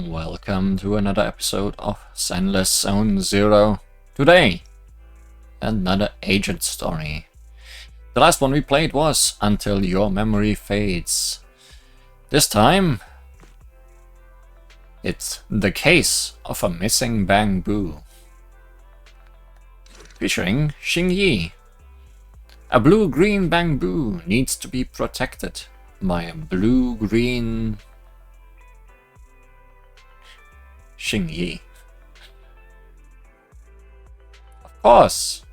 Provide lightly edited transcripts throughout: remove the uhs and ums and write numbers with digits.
Welcome to another episode of Zenless Zone Zero. Today, another agent story. The last one we played was Until Your Memory Fades. This time, it's the case of a missing Bangboo. Featuring Xingyi. A blue-green Bangboo needs to be protected by a blue-green Xingyi. Of course.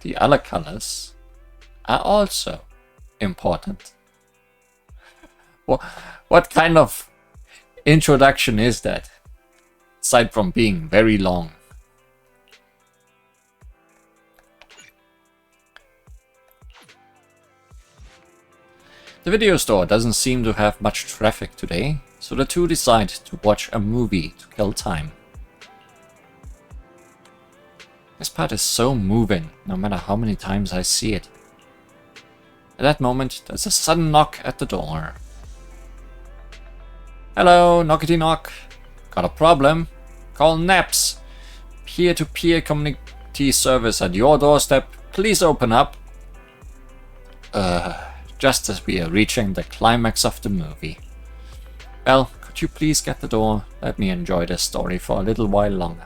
The other colors are also important. What kind of introduction is that? Aside from being very long. The video store doesn't seem to have much traffic today, so the two decide to watch a movie to kill time. This part is so moving, no matter how many times I see it. At that moment, there's a sudden knock at the door. Hello, knockety knock. Got a problem? Call NAPS. Peer-to-peer community service at your doorstep. Please open up. Just as we are reaching the climax of the movie. Well, could you please get the door? Let me enjoy this story for a little while longer.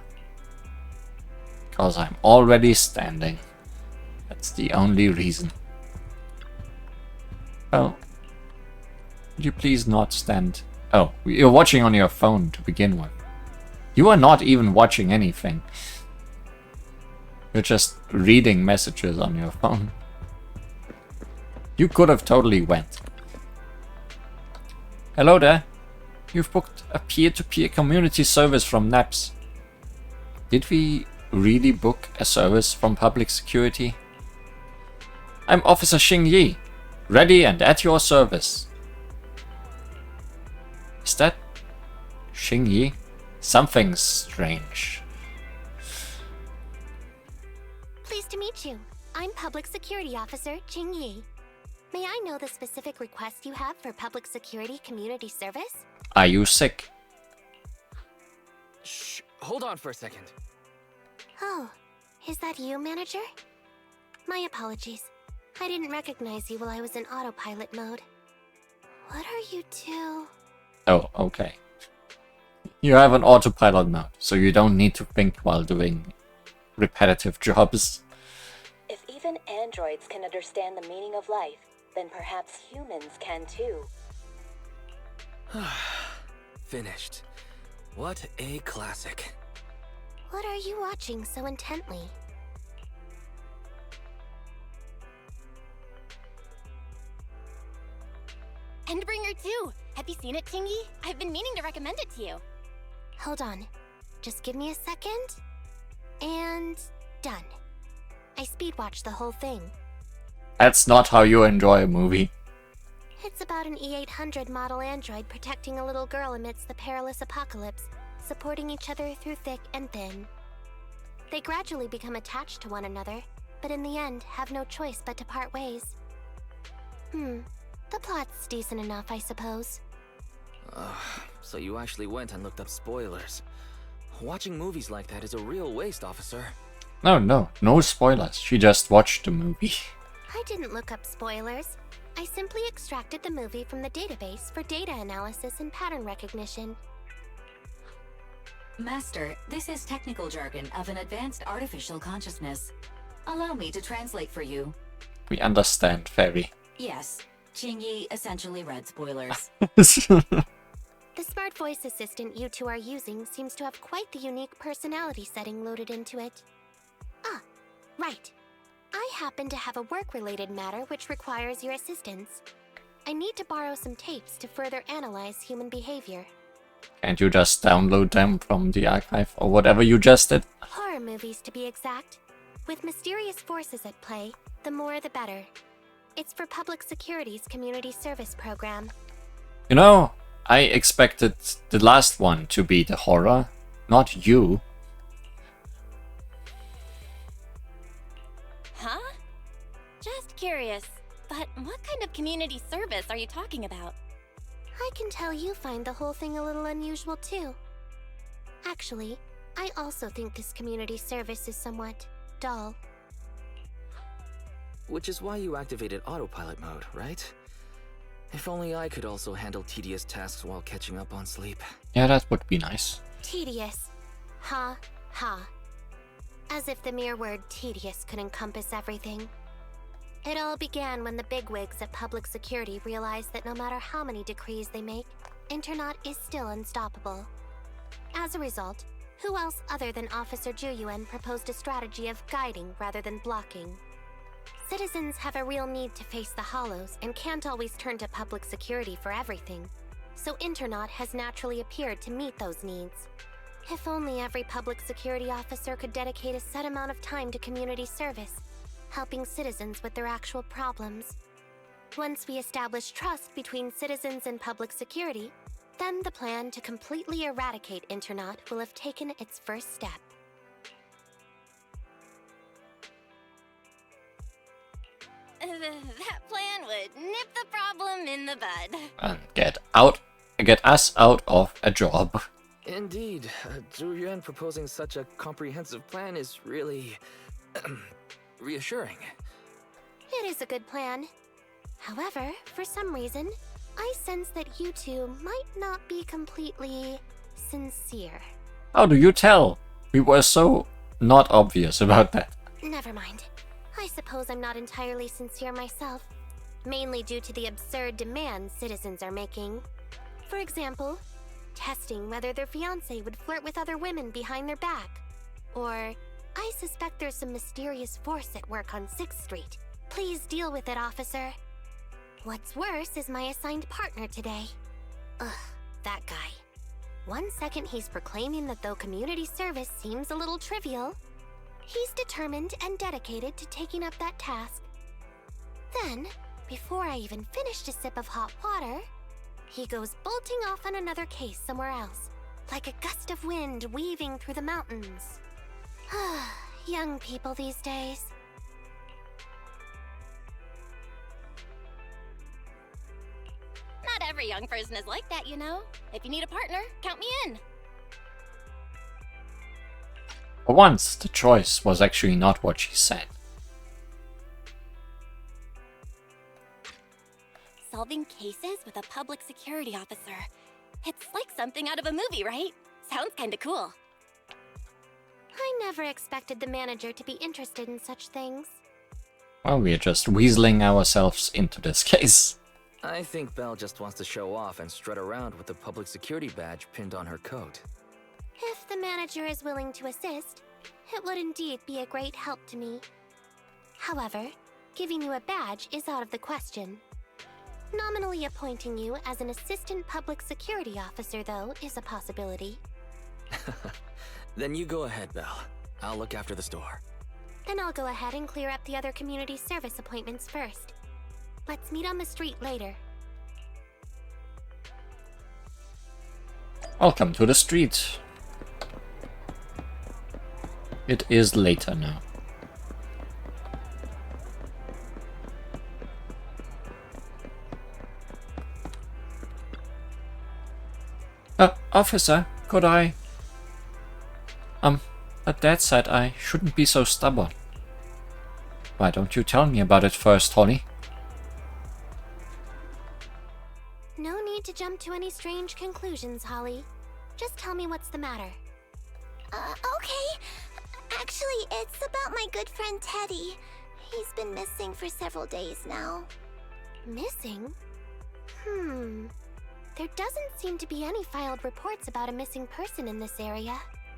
Because I'm already standing. That's the only reason. Well, could you please not stand? Oh, you're watching on your phone to begin with. You are not even watching anything. You're just reading messages on your phone. You could have totally went. Hello there. You've booked a peer-to-peer community service from NAPS. Did we really book a service from public security? I'm Officer Xingyi, ready and at your service. Is that Xingyi? Something's strange. Pleased to meet you. I'm Public Security Officer Xingyi. May I know the specific request you have for public security community service? Are you sick? Shh, hold on for a second. Oh, is that you, manager? My apologies. I didn't recognize you while I was in autopilot mode. What are you two? Oh, okay. You have an autopilot mode, so you don't need to think while doing repetitive jobs. If even androids can understand the meaning of life, then perhaps humans can too. Finished. What a classic. What are you watching so intently? Endbringer 2! Have you seen it, Xingyi? I've been meaning to recommend it to you. Hold on. Just give me a second. And done. I speed-watched the whole thing. That's not how you enjoy a movie. It's about an E-800 model android protecting a little girl amidst the perilous apocalypse, supporting each other through thick and thin. They gradually become attached to one another, but in the end have no choice but to part ways. The plot's decent enough, I suppose. So you actually went and looked up spoilers. Watching movies like that is a real waste, officer. No spoilers. She just watched the movie. I didn't look up spoilers. I simply extracted the movie from the database for data analysis and pattern recognition. Master, this is technical jargon of an advanced artificial consciousness. Allow me to translate for you. We understand, Fairy. Yes, Xingyi essentially read spoilers. The smart voice assistant you two are using seems to have quite the unique personality setting loaded into it. Ah, right. I happen to have a work-related matter which requires your assistance. I need to borrow some tapes to further analyze human behavior. Can't you just download them from the archive or whatever you just did? Horror movies, to be exact. With mysterious forces at play, the more the better. It's for Public Security's community service program. You know, I expected the last one to be the horror, not you. Just curious, but what kind of community service are you talking about? I can tell you find the whole thing a little unusual too. Actually, I also think this community service is somewhat dull. Which is why you activated autopilot mode, right? If only I could also handle tedious tasks while catching up on sleep. Yeah, that would be nice. Tedious. Ha, ha. As if the mere word tedious could encompass everything. It all began when the bigwigs at public security realized that no matter how many decrees they make, Internet is still unstoppable. As a result, who else other than Officer Juyuan proposed a strategy of guiding rather than blocking? Citizens have a real need to face the hollows and can't always turn to public security for everything, so Internet has naturally appeared to meet those needs. If only every public security officer could dedicate a set amount of time to community service, helping citizens with their actual problems. Once we establish trust between citizens and public security, then the plan to completely eradicate Internet will have taken its first step. That plan would nip the problem in the bud. And get us out of a job. Indeed, Zhu Yuan proposing such a comprehensive plan is really reassuring. It is a good plan. However, for some reason, I sense that you two might not be completely sincere. How do you tell? We were so not obvious about that. Never mind. I suppose I'm not entirely sincere myself, mainly due to the absurd demands citizens are making. For example, testing whether their fiancé would flirt with other women behind their back. Or, I suspect there's some mysterious force at work on 6th Street. Please deal with it, officer. What's worse is my assigned partner today. Ugh, that guy. One second he's proclaiming that though community service seems a little trivial, he's determined and dedicated to taking up that task. Then, before I even finished a sip of hot water, he goes bolting off on another case somewhere else, like a gust of wind weaving through the mountains. Young people these days. Not every young person is like that, you know. If you need a partner, count me in. For once, the choice was actually not what she said. Solving cases with a public security officer. It's like something out of a movie, right? Sounds kinda cool. I never expected the manager to be interested in such things. Well, we're just weaseling ourselves into this case. I think Belle just wants to show off and strut around with the public security badge pinned on her coat. If the manager is willing to assist, it would indeed be a great help to me. However, giving you a badge is out of the question. Nominally appointing you as an assistant public security officer, though, is a possibility. Then you go ahead, Belle. I'll look after the store. Then I'll go ahead and clear up the other community service appointments first. Let's meet on the street later. Welcome to the street. It is later now. Officer, could I... But Dad said I shouldn't be so stubborn. Why don't you tell me about it first, Holly? No need to jump to any strange conclusions, Holly. Just tell me what's the matter. Okay. Actually, it's about my good friend Teddy. He's been missing for several days now. Missing? There doesn't seem to be any filed reports about a missing person in this area.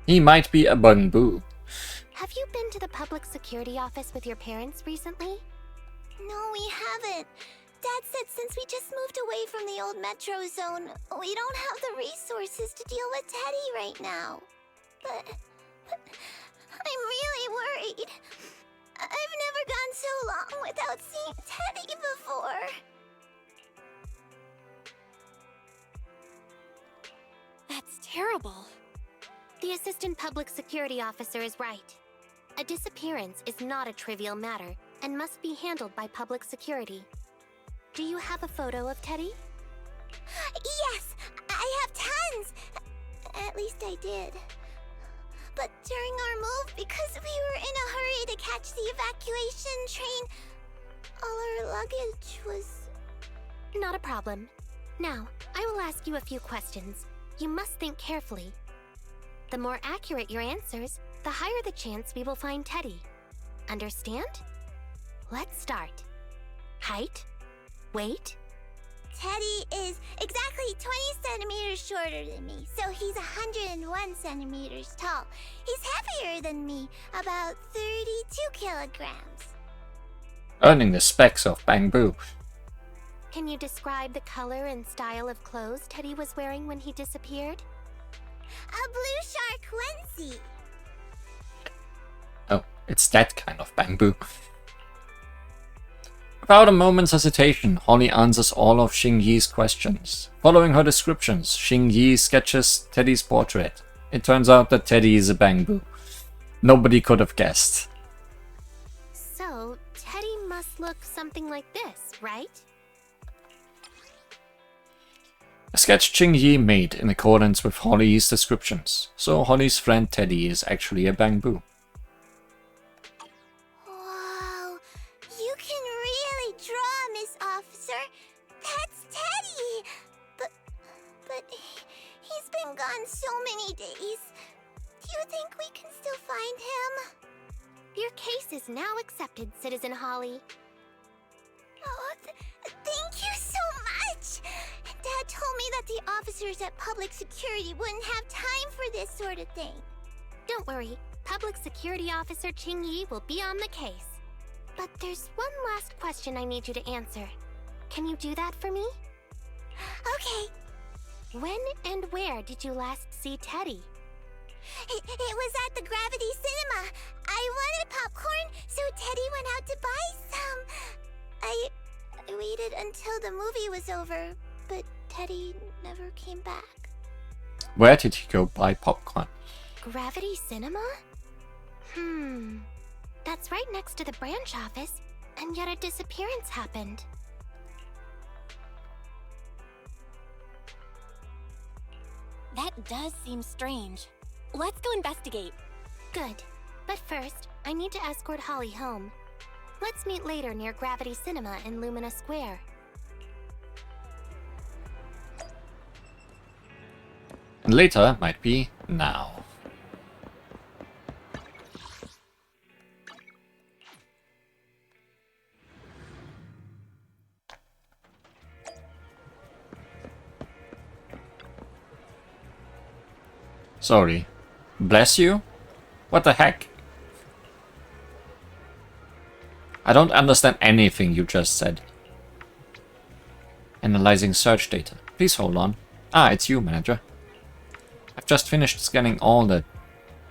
He might be a Bangboo. Have you been to the public security office with your parents recently? No, we haven't. Dad said since we just moved away from the old metro zone, we don't have the resources to deal with Teddy right now. But I'm really worried. I've never gone so long without seeing Teddy before. That's terrible. The assistant public security officer is right. A disappearance is not a trivial matter, and must be handled by public security. Do you have a photo of Teddy? Yes, I have tons. At least I did. But during our move, because we were in a hurry to catch the evacuation train, all our luggage was... Not a problem. Now, I will ask you a few questions. You must think carefully. The more accurate your answers, the higher the chance we will find Teddy. Understand? Let's start. Height? Weight? Teddy is exactly 20 centimeters shorter than me, so he's 101 centimeters tall. He's heavier than me, about 32 kilograms. Earning the specs of Bangboo. Can you describe the color and style of clothes Teddy was wearing when he disappeared? A blue shark onesie. Oh, it's that kind of Bangboo. Without a moment's hesitation, Holly answers all of Xingyi's questions. Following her descriptions, Xingyi sketches Teddy's portrait. It turns out that Teddy is a Bangboo. Nobody could have guessed. So, Teddy must look something like this, right? A sketch Xingyi made in accordance with Holly's descriptions, so Holly's friend Teddy is actually a Bangboo. Whoa, you can really draw, Miss Officer. That's Teddy. But he's been gone so many days. Do you think we can still find him? Your case is now accepted, Citizen Holly. Oh, thank you so much. Dad told me that the officers at Public Security wouldn't have time for this sort of thing. Don't worry, Public Security Officer Xingyi will be on the case. But there's one last question I need you to answer. Can you do that for me? Okay. When and where did you last see Teddy? It was at the Gravity Cinema. I wanted popcorn, so Teddy went out to buy some. I waited until the movie was over, but Teddy never came back. Where did he go buy popcorn? Gravity Cinema? That's right next to the branch office, and yet a disappearance happened. That does seem strange. Let's go investigate. Good. But first, I need to escort Holly home. Let's meet later near Gravity Cinema in Lumina Square. And later might be now. Sorry. Bless you? What the heck? I don't understand anything you just said. Analyzing search data. Please hold on. Ah, it's you, manager. I've just finished scanning all the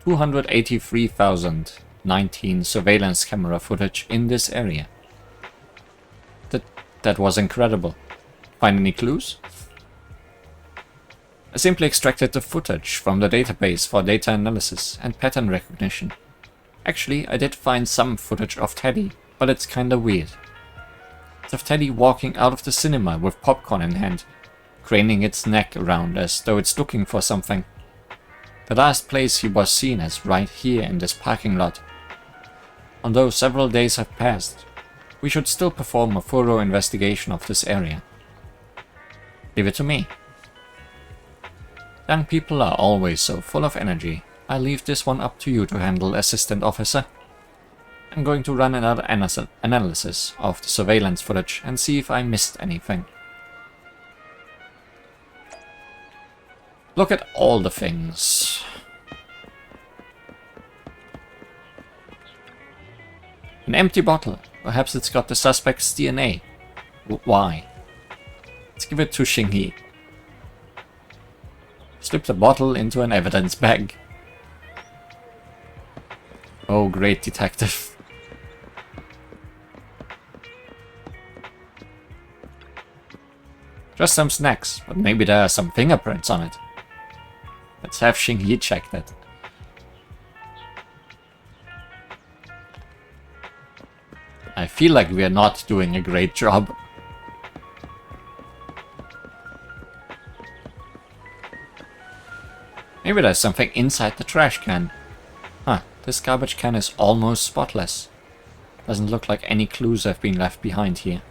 283,019 surveillance camera footage in this area. That was incredible. Find any clues? I simply extracted the footage from the database for data analysis and pattern recognition. Actually, I did find some footage of Teddy, but it's kinda weird. It's of Teddy walking out of the cinema with popcorn in hand, craning its neck around as though it's looking for something. The last place he was seen is right here in this parking lot. Although several days have passed, we should still perform a thorough investigation of this area. Leave it to me. Young people are always so full of energy. I leave this one up to you to handle, Assistant Officer. I'm going to run another analysis of the surveillance footage and see if I missed anything. Look at all the things. An empty bottle. Perhaps it's got the suspect's DNA. Why? Let's give it to Xingyi. Slip the bottle into an evidence bag. Oh, great detective. Just some snacks, but maybe there are some fingerprints on it. Let's have Xingyi check that. I feel like we are not doing a great job. Maybe there's something inside the trash can. Huh, this garbage can is almost spotless. Doesn't look like any clues have been left behind here.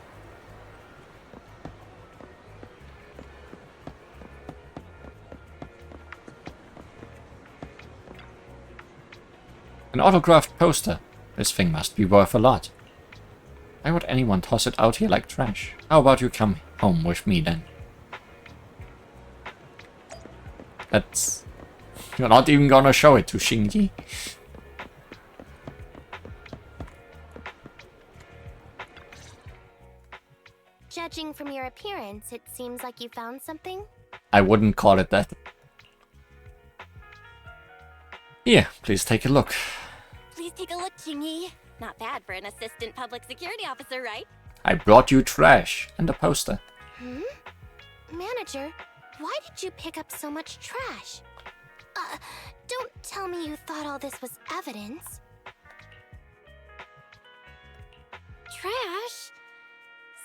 An autographed poster. This thing must be worth a lot. Why would anyone toss it out here like trash? How about you come home with me then? That's... You're not even gonna show it to Shinji. Judging from your appearance, it seems like you found something. I wouldn't call it that. Here, please take a look. Please take a look, Chingy. Not bad for an assistant public security officer, right? I brought you trash and a poster. Manager, why did you pick up so much trash? Don't tell me you thought all this was evidence. Trash?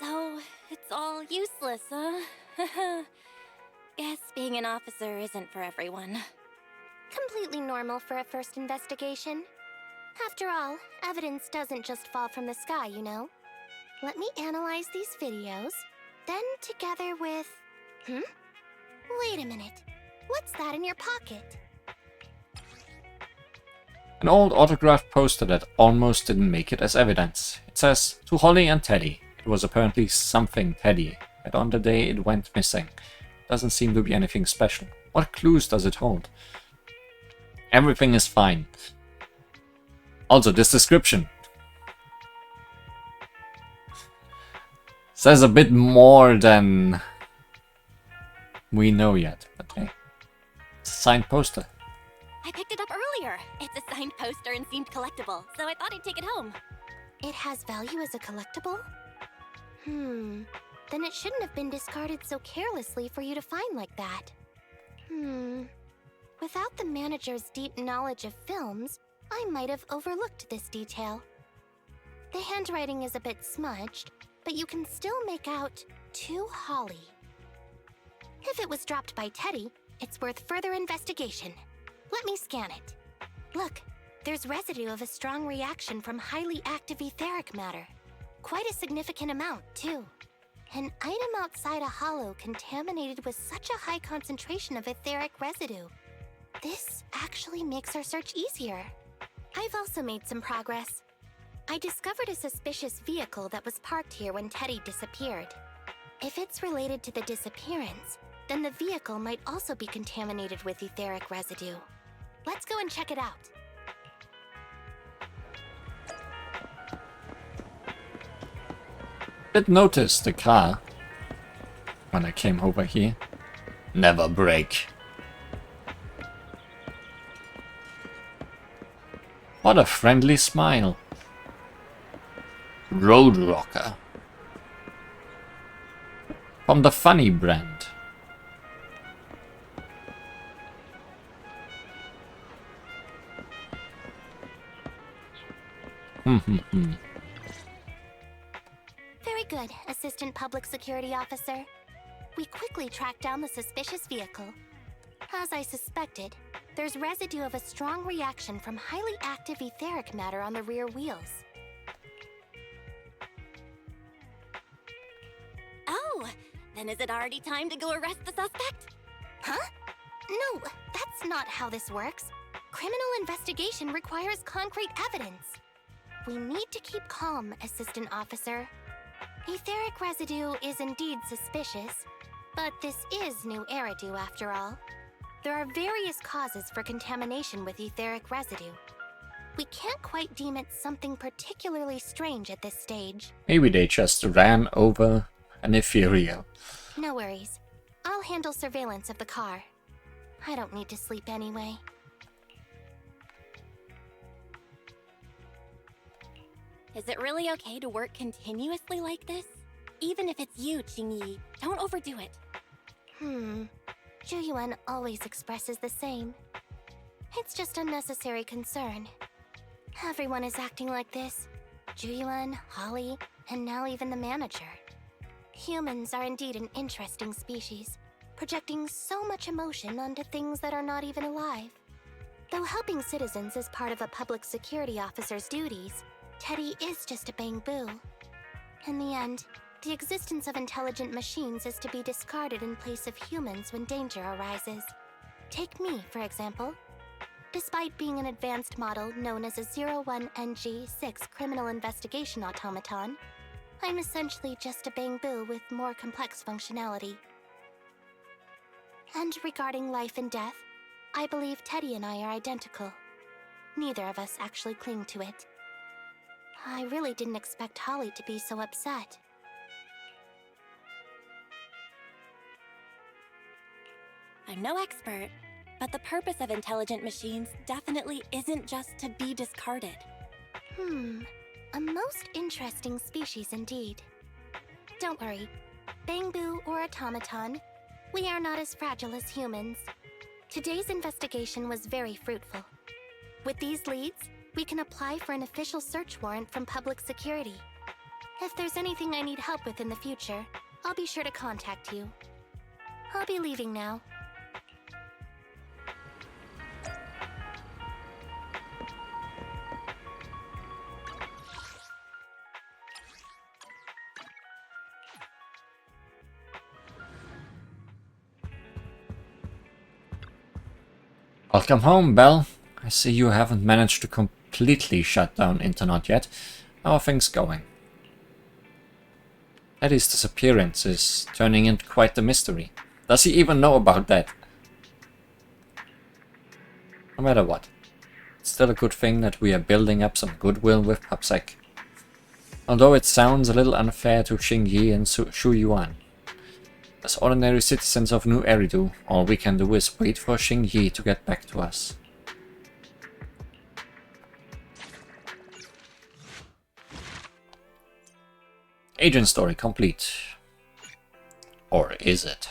So, it's all useless, huh? Guess being an officer isn't for everyone. Completely normal for a first investigation. After all, evidence doesn't just fall from the sky, you know. Let me analyze these videos, then together with... Wait a minute. What's that in your pocket? An old autographed poster that almost didn't make it as evidence. It says, "To Holly and Teddy." It was apparently something Teddy, but on the day it went missing. Doesn't seem to be anything special. What clues does it hold? Everything is fine. Also, this description says a bit more than we know yet. But hey, it's a signed poster. I picked it up earlier. It's a signed poster and seemed collectible, so I thought I'd take it home. It has value as a collectible? Then it shouldn't have been discarded so carelessly for you to find like that. Without the manager's deep knowledge of films, I might have overlooked this detail. The handwriting is a bit smudged, but you can still make out "To Holly." If it was dropped by Teddy, it's worth further investigation. Let me scan it. Look, there's residue of a strong reaction from highly active etheric matter. Quite a significant amount, too. An item outside a hollow contaminated with such a high concentration of etheric residue. This actually makes our search easier. I've also made some progress. I discovered a suspicious vehicle that was parked here when Teddy disappeared. If it's related to the disappearance, then the vehicle might also be contaminated with etheric residue. Let's go and check it out. Did notice the car when I came over here. Never break. What a friendly smile. Road Rocker. From the Funny brand. Very good, Assistant Public Security Officer. We quickly tracked down the suspicious vehicle. As I suspected, there's residue of a strong reaction from highly active etheric matter on the rear wheels. Oh, then is it already time to go arrest the suspect? Huh? No, that's not how this works. Criminal investigation requires concrete evidence. We need to keep calm, Assistant Officer. Etheric residue is indeed suspicious, but this is new Eridu after all. There are various causes for contamination with etheric residue. We can't quite deem it something particularly strange at this stage. Maybe they just ran over an Ethereal. No worries. I'll handle surveillance of the car. I don't need to sleep anyway. Is it really okay to work continuously like this? Even if it's you, Qingyi, don't overdo it. Zhu always expresses the same. It's just unnecessary concern. Everyone is acting like this. Juyuan, Holly, and now even the manager. Humans are indeed an interesting species, projecting so much emotion onto things that are not even alive. Though helping citizens is part of a public security officer's duties, Teddy is just a Bangboo. In the end, the existence of intelligent machines is to be discarded in place of humans when danger arises. Take me, for example. Despite being an advanced model known as a 01NG6 criminal investigation automaton, I'm essentially just a Bangboo with more complex functionality. And regarding life and death, I believe Teddy and I are identical. Neither of us actually cling to it. I really didn't expect Holly to be so upset. I'm no expert, but the purpose of intelligent machines definitely isn't just to be discarded. A most interesting species indeed. Don't worry, Bangboo or automaton, we are not as fragile as humans. Today's investigation was very fruitful. With these leads, we can apply for an official search warrant from public security. If there's anything I need help with in the future, I'll be sure to contact you. I'll be leaving now. Welcome home, Belle. I see you haven't managed to completely shut down internet yet. How are things going? Eddie's disappearance is turning into quite the mystery. Does he even know about that? No matter what, it's still a good thing that we are building up some goodwill with PubSec. Although it sounds a little unfair to Xingyi and Shu Yuan. As ordinary citizens of New Eridu, all we can do is wait for Xingyi to get back to us. Agent story complete. Or is it?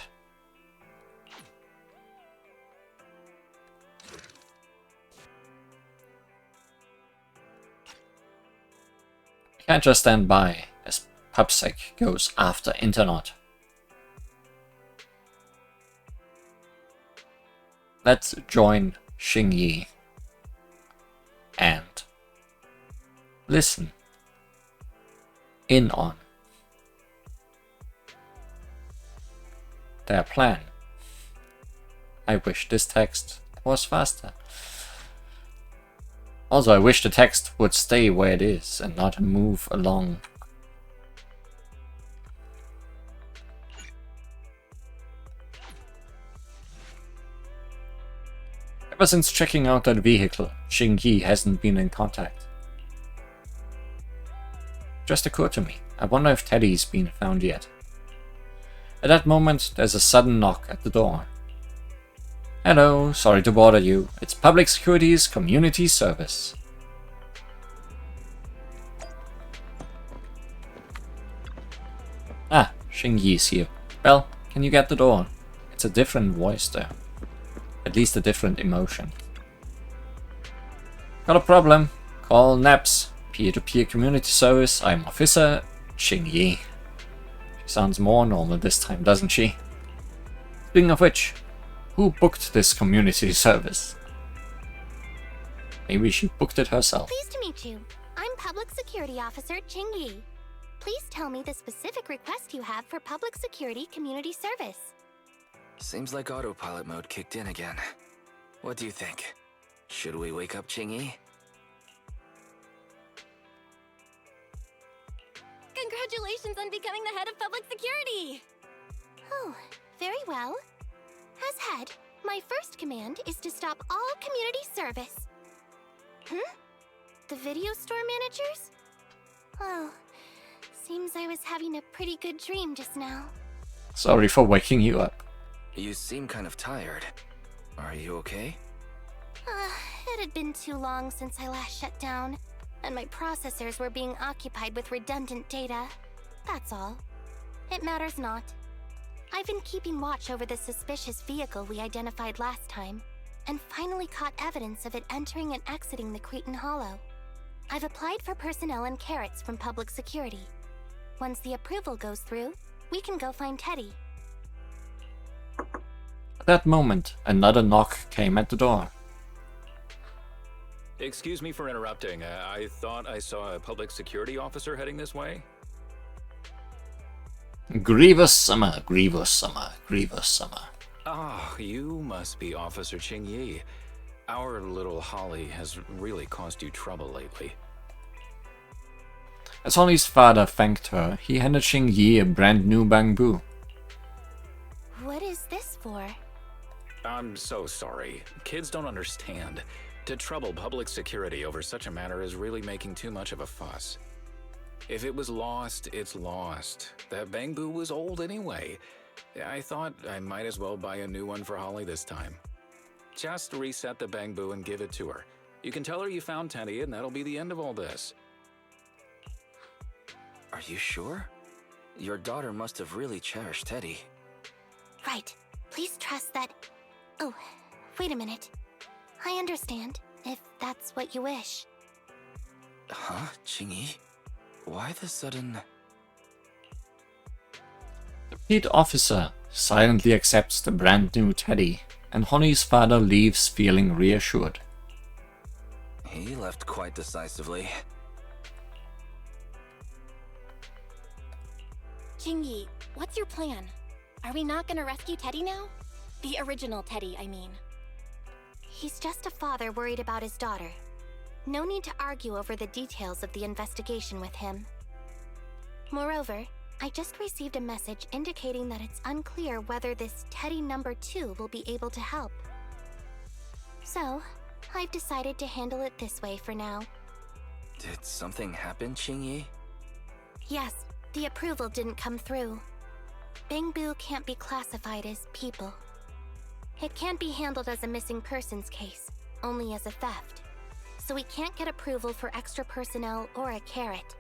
I can't just stand by as PubSec goes after internet. Let's join Xingyi and listen in on their plan. I wish this text was faster. Also, I wish the text would stay where it is and not move along. Ever since checking out that vehicle, Xingyi hasn't been in contact. Just occurred to me, I wonder if Teddy's been found yet. At that moment, there's a sudden knock at the door. Hello, sorry to bother you. It's Public Security's community service. Ah, Xingyi's here. Well, can you get the door? It's a different voice there. At least a different emotion. Got a problem? Call NAPS, peer-to-peer community service. I'm Officer Xingyi. She sounds more normal this time, doesn't she? Speaking of which, who booked this community service? Maybe she booked it herself. Pleased to meet you. I'm Public Security Officer Xingyi. Please tell me the specific request you have for Public Security Community Service. Seems like autopilot mode kicked in again. What do you think? Should we wake up Xingyi? Congratulations on becoming the head of public security! Oh, very well. As head, my first command is to stop all community service. The video store managers? Oh, seems I was having a pretty good dream just now. Sorry for waking you up. You seem kind of tired. Are you okay? It had been too long since I last shut down, and my processors were being occupied with redundant data. That's all. It matters not. I've been keeping watch over the suspicious vehicle we identified last time, and finally caught evidence of it entering and exiting the Cretan Hollow. I've applied for personnel and carrots from public security. Once the approval goes through, we can go find Teddy. At that moment, another knock came at the door. Excuse me for interrupting. I thought I saw a public security officer heading this way. Grievous summer, grievous summer, grievous summer. Ah, you must be Officer Ching Yi. Our little Holly has really caused you trouble lately. As Holly's father thanked her, he handed Xing Yi a brand new Bangboo. What is this for? I'm so sorry. Kids don't understand. To trouble public security over such a matter is really making too much of a fuss. If it was lost, it's lost. That Bangboo was old anyway. I thought I might as well buy a new one for Holly this time. Just reset the Bangboo and give it to her. You can tell her you found Teddy and that'll be the end of all this. Are you sure? Your daughter must have really cherished Teddy. Right. Please trust that... Oh, wait a minute. I understand, if that's what you wish. Huh, Ching-Yi? Why the sudden... The Pete officer silently accepts the brand new Teddy, and Holly's father leaves feeling reassured. He left quite decisively. Ching-Yi, what's your plan? Are we not gonna rescue Teddy now? The original Teddy, I mean. He's just a father worried about his daughter. No need to argue over the details of the investigation with him. Moreover, I just received a message indicating that it's unclear whether this Teddy number 2 will be able to help. So, I've decided to handle it this way for now. Did something happen, Ching-Yi? Yes, the approval didn't come through. Bangboo can't be classified as people. It can't be handled as a missing persons case, only as a theft. So we can't get approval for extra personnel or a carrot.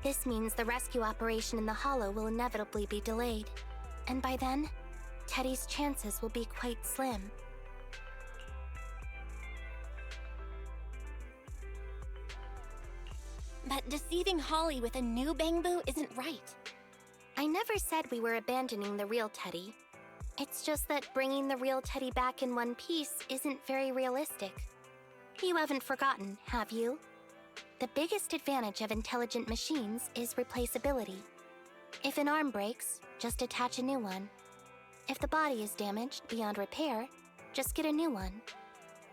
This means the rescue operation in the Hollow will inevitably be delayed. And by then, Teddy's chances will be quite slim. But deceiving Holly with a new Bangboo isn't right. I never said we were abandoning the real Teddy. It's just that bringing the real Teddy back in one piece isn't very realistic. You haven't forgotten, have you? The biggest advantage of intelligent machines is replaceability. If an arm breaks, just attach a new one. If the body is damaged beyond repair, just get a new one.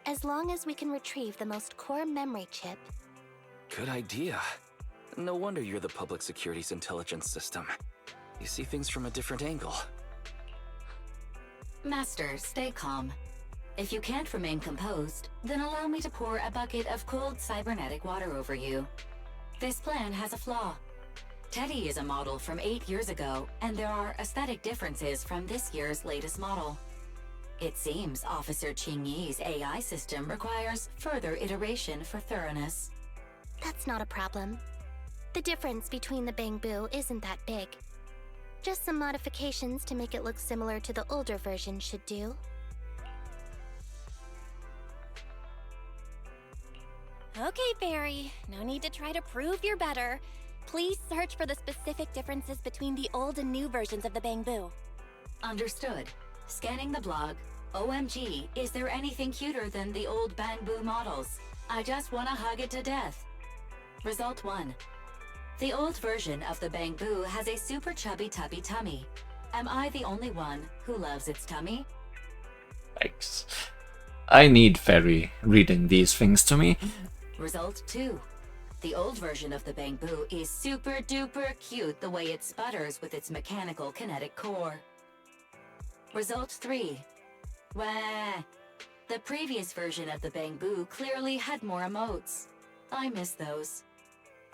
As long as we can retrieve the most core memory chip. Good idea. No wonder you're the public security's intelligence system. You see things from a different angle. Master, stay calm. If you can't remain composed, then allow me to pour a bucket of cold cybernetic water over you. This plan has a flaw. Teddy is a model from 8 years ago, and there are aesthetic differences from this year's latest model. It seems Officer Ching Yi's AI system requires further iteration for thoroughness. That's not a problem. The difference between the Bangboo isn't that big. Just some modifications to make it look similar to the older version should do. Okay, Fairy. No need to try to prove you're better. Please search for the specific differences between the old and new versions of the Bangboo. Understood. Scanning the blog. OMG, is there anything cuter than the old Bangboo models? I just want to hug it to death. Result 1. The old version of the Bangboo has a super chubby tubby tummy. Am I the only one who loves its tummy? Thanks. I need Fairy reading these things to me. Result 2. The old version of the Bangboo is super duper cute the way it sputters with its mechanical kinetic core. Result 3. Wah! The previous version of the Bangboo clearly had more emotes. I miss those.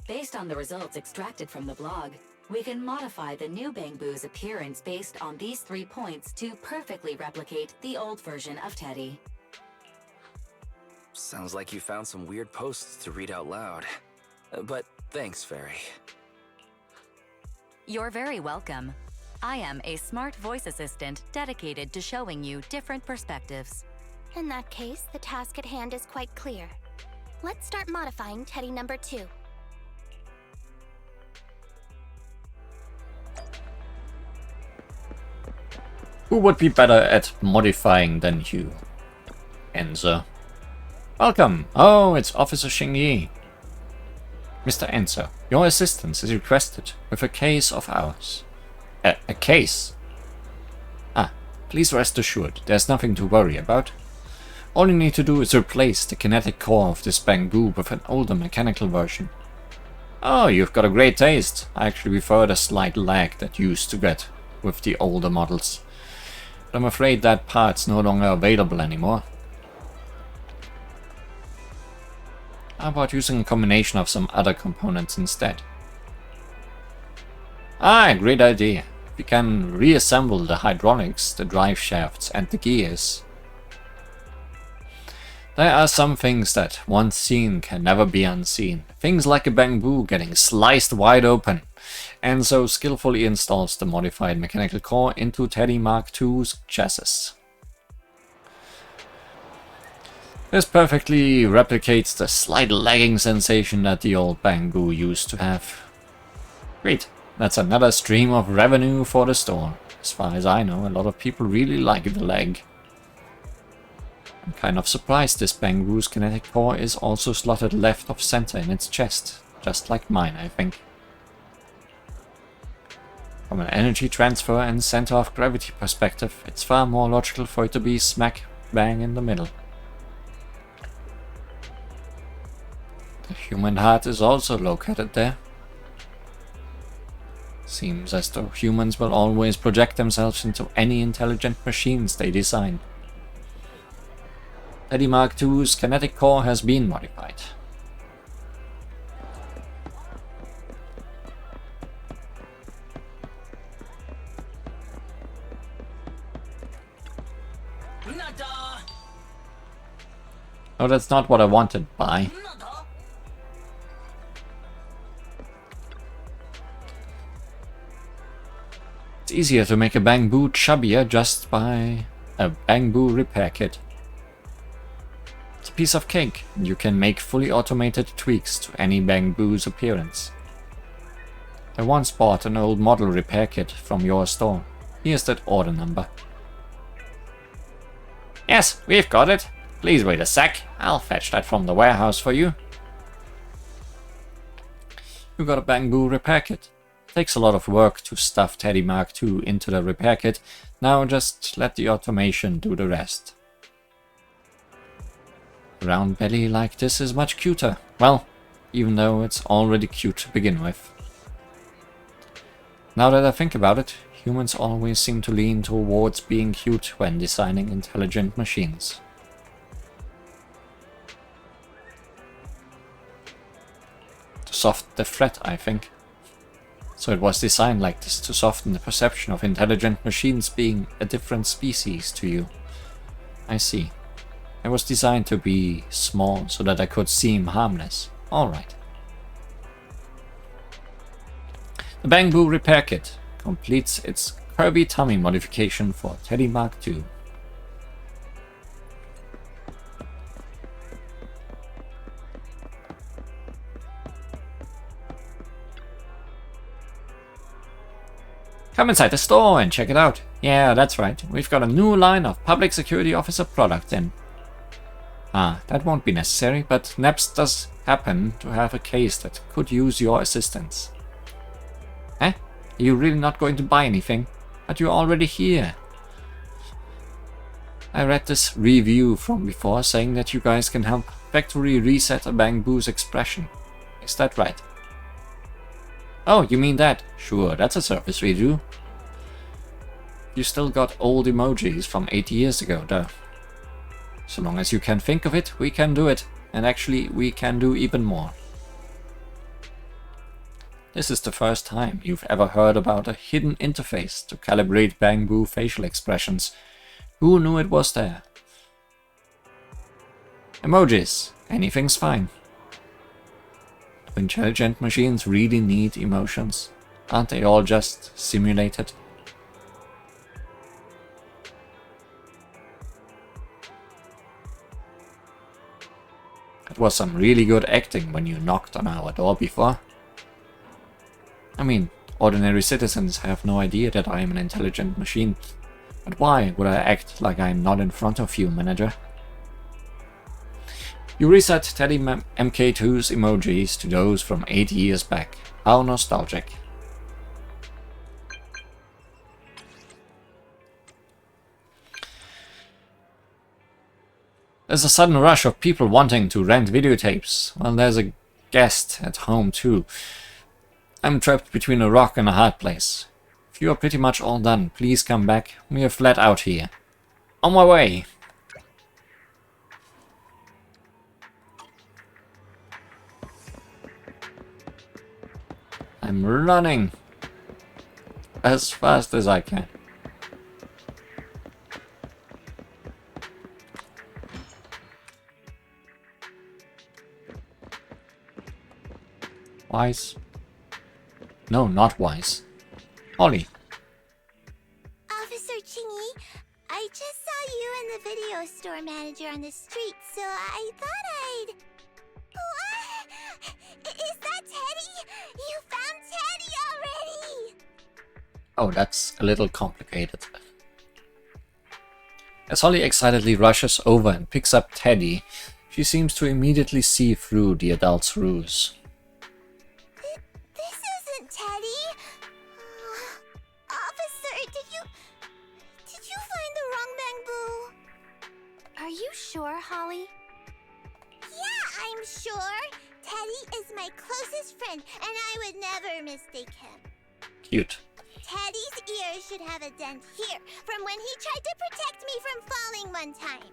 Based on the results extracted from the blog, we can modify the new Bangboo's appearance based on these 3 points to perfectly replicate the old version of Teddy. Sounds like you found some weird posts to read out loud. But thanks, Fairy. You're very welcome. I am a smart voice assistant dedicated to showing you different perspectives. In that case, the task at hand is quite clear. Let's start modifying Teddy number 2. Who would be better at modifying than you, Enzo? Welcome. Oh, it's Officer Xingyi. Mr. Enzo, your assistance is requested with a case of ours. A case? Ah, please rest assured, there's nothing to worry about. All you need to do is replace the kinetic core of this Bangboo with an older mechanical version. Oh, you've got a great taste. I actually prefer the slight lag that you used to get with the older models. But I'm afraid that part's no longer available anymore. How about using a combination of some other components instead? Ah, great idea. We can reassemble the hydraulics, the drive shafts and the gears. There are some things that once seen can never be unseen. Things like a Bangboo getting sliced wide open. Enzo skillfully installs the modified mechanical core into Teddy Mark II's chassis. This perfectly replicates the slight lagging sensation that the old Bangboo used to have. Great, that's another stream of revenue for the store. As far as I know, a lot of people really like the lag. I'm kind of surprised this Bangboo's kinetic core is also slotted left of center in its chest, just like mine, I think. From an energy transfer and center of gravity perspective, it's far more logical for it to be smack bang in the middle. The human heart is also located there. Seems as though humans will always project themselves into any intelligent machines they design. Teddy Mark II's kinetic core has been modified. No, that's not what I wanted, bye. It's easier to make a Bangboo chubbier just by a Bangboo repair kit. It's a piece of cake, and you can make fully automated tweaks to any Bangboo's appearance. I once bought an old model repair kit from your store. Here's that order number. Yes, we've got it. Please wait a sec. I'll fetch that from the warehouse for you. You got a Bangboo repair kit. Takes a lot of work to stuff Teddy Mark II into the repair kit. Now just let the automation do the rest. A round belly like this is much cuter. Well, even though it's already cute to begin with. Now that I think about it, humans always seem to lean towards being cute when designing intelligent machines. To soften the threat, I think. So it was designed like this to soften the perception of intelligent machines being a different species to you. I see. It was designed to be small so that I could seem harmless. Alright. The Bangboo repair kit completes its Kirby tummy modification for Teddy Mark II. Come inside the store and check it out. Yeah, that's right. We've got a new line of public security officer products in. Ah, that won't be necessary, but Neps does happen to have a case that could use your assistance. Eh? Are you really not going to buy anything? But you're already here. I read this review from before saying that you guys can help factory reset a Bangboo's expression. Is that right? Oh, you mean that? Sure, that's a service we do. You still got old emojis from 8 years ago, though. So long as you can think of it, we can do it. And actually, we can do even more. This is the first time you've ever heard about a hidden interface to calibrate Bangboo facial expressions. Who knew it was there? Emojis. Anything's fine. Do intelligent machines really need emotions? Aren't they all just simulated? At was some really good acting when you knocked on our door before. I mean, ordinary citizens have no idea that I am an intelligent machine. But why would I act like I am not in front of you, manager? You reset Teddy MK2's emojis to those from 8 years back. How nostalgic. There's a sudden rush of people wanting to rent videotapes. Well, there's a guest at home too. I'm trapped between a rock and a hard place. If you are pretty much all done, please come back. We are flat out here. On my way. I'm running as fast as I can. Wise? No, not Wise. Holly. Officer Chingy, I just saw you and the video store manager on the street, so I thought I'd... What? Is that Teddy? You found Teddy already! Oh, that's a little complicated. As Holly excitedly rushes over and picks up Teddy, she seems to immediately see through the adult's ruse. This isn't Teddy. Officer, did you find the wrong Bangboo? Are you sure, Holly? Yeah, I'm sure. Teddy is my closest friend, and I would never mistake him. Cute. Teddy's ear should have a dent here, from when he tried to protect me from falling one time.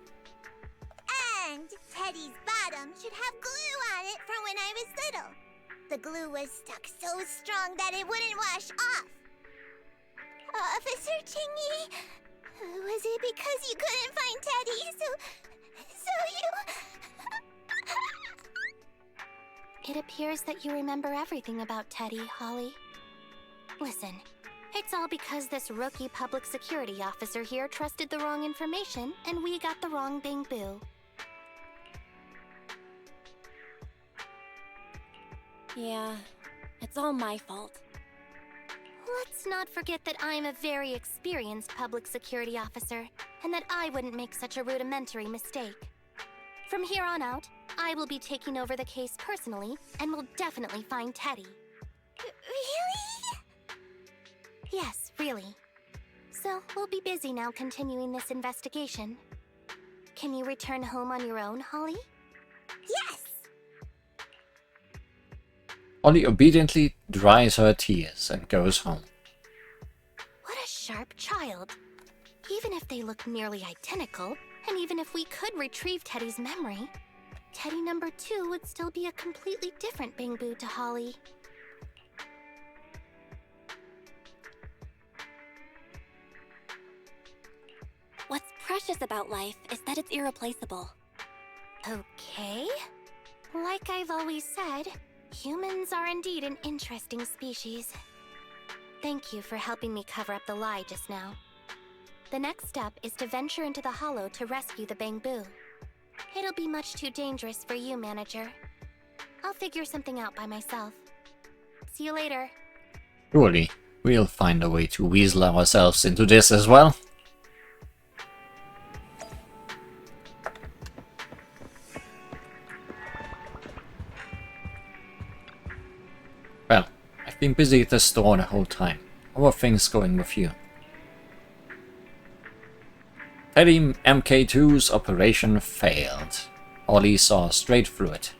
And Teddy's bottom should have glue on it from when I was little. The glue was stuck so strong that it wouldn't wash off. Officer Chingy, was it because you couldn't find Teddy, so you... It appears that you remember everything about Teddy, Holly. Listen, it's all because this rookie public security officer here trusted the wrong information, and we got the wrong Bangboo. Yeah, it's all my fault. Let's not forget that I'm a very experienced public security officer, and that I wouldn't make such a rudimentary mistake. From here on out, I will be taking over the case personally, and will definitely find Teddy. Really? Yes, really. So, we'll be busy now continuing this investigation. Can you return home on your own, Holly? Yes! Holly obediently dries her tears and goes home. What a sharp child. Even if they look nearly identical, and even if we could retrieve Teddy's memory, Teddy number 2 would still be a completely different Bangboo to Holly. What's precious about life is that it's irreplaceable. Okay. Like I've always said, humans are indeed an interesting species. Thank you for helping me cover up the lie just now. The next step is to venture into the hollow to rescue the Bangboo. It'll be much too dangerous for you, manager. I'll figure something out by myself. See you later. Surely, we'll find a way to weasel ourselves into this as well. Well, I've been busy at the store the whole time. How are things going with you? Teddy MK2's operation failed. Ollie saw straight through it.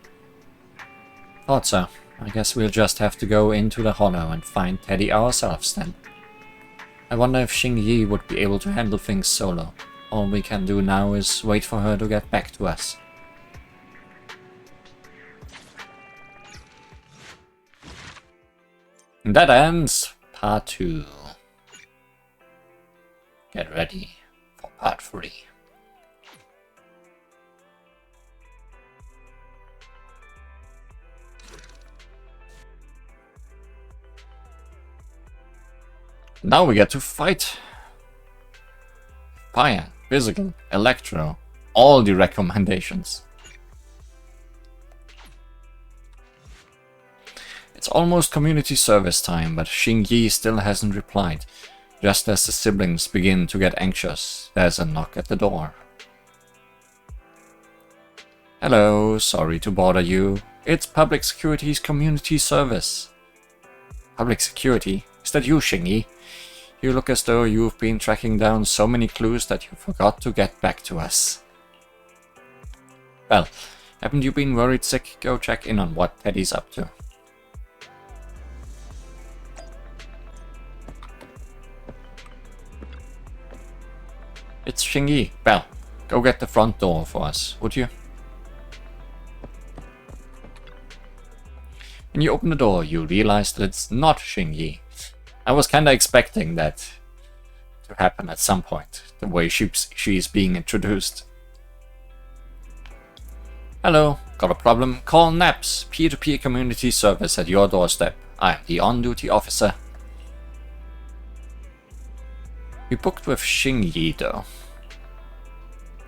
Thought so. I guess we'll just have to go into the hollow and find Teddy ourselves then. I wonder if Xing Yi would be able to handle things solo. All we can do now is wait for her to get back to us. And that ends part 2. Get ready for part 3. Now we get to fight. Fire, physical, electro, all the recommendations. almost community service time, but Xingyi still hasn't replied. Just as the siblings begin to get anxious, there's a knock at the door. Hello, sorry to bother you. It's Public Security's community service. Public Security? Is that you, Xingyi? You look as though you've been tracking down so many clues that you forgot to get back to us. Well, haven't you been worried sick? Go check in on what Teddy's up to. It's Xingyi. Well, go get the front door for us, would you? When you open the door, you realize that it's not Xingyi. I was kinda expecting that to happen at some point, the way she's being introduced. Hello, got a problem? Call NAPS, peer-to-peer community service at your doorstep. I'm the on-duty officer. We booked with Xingyi though.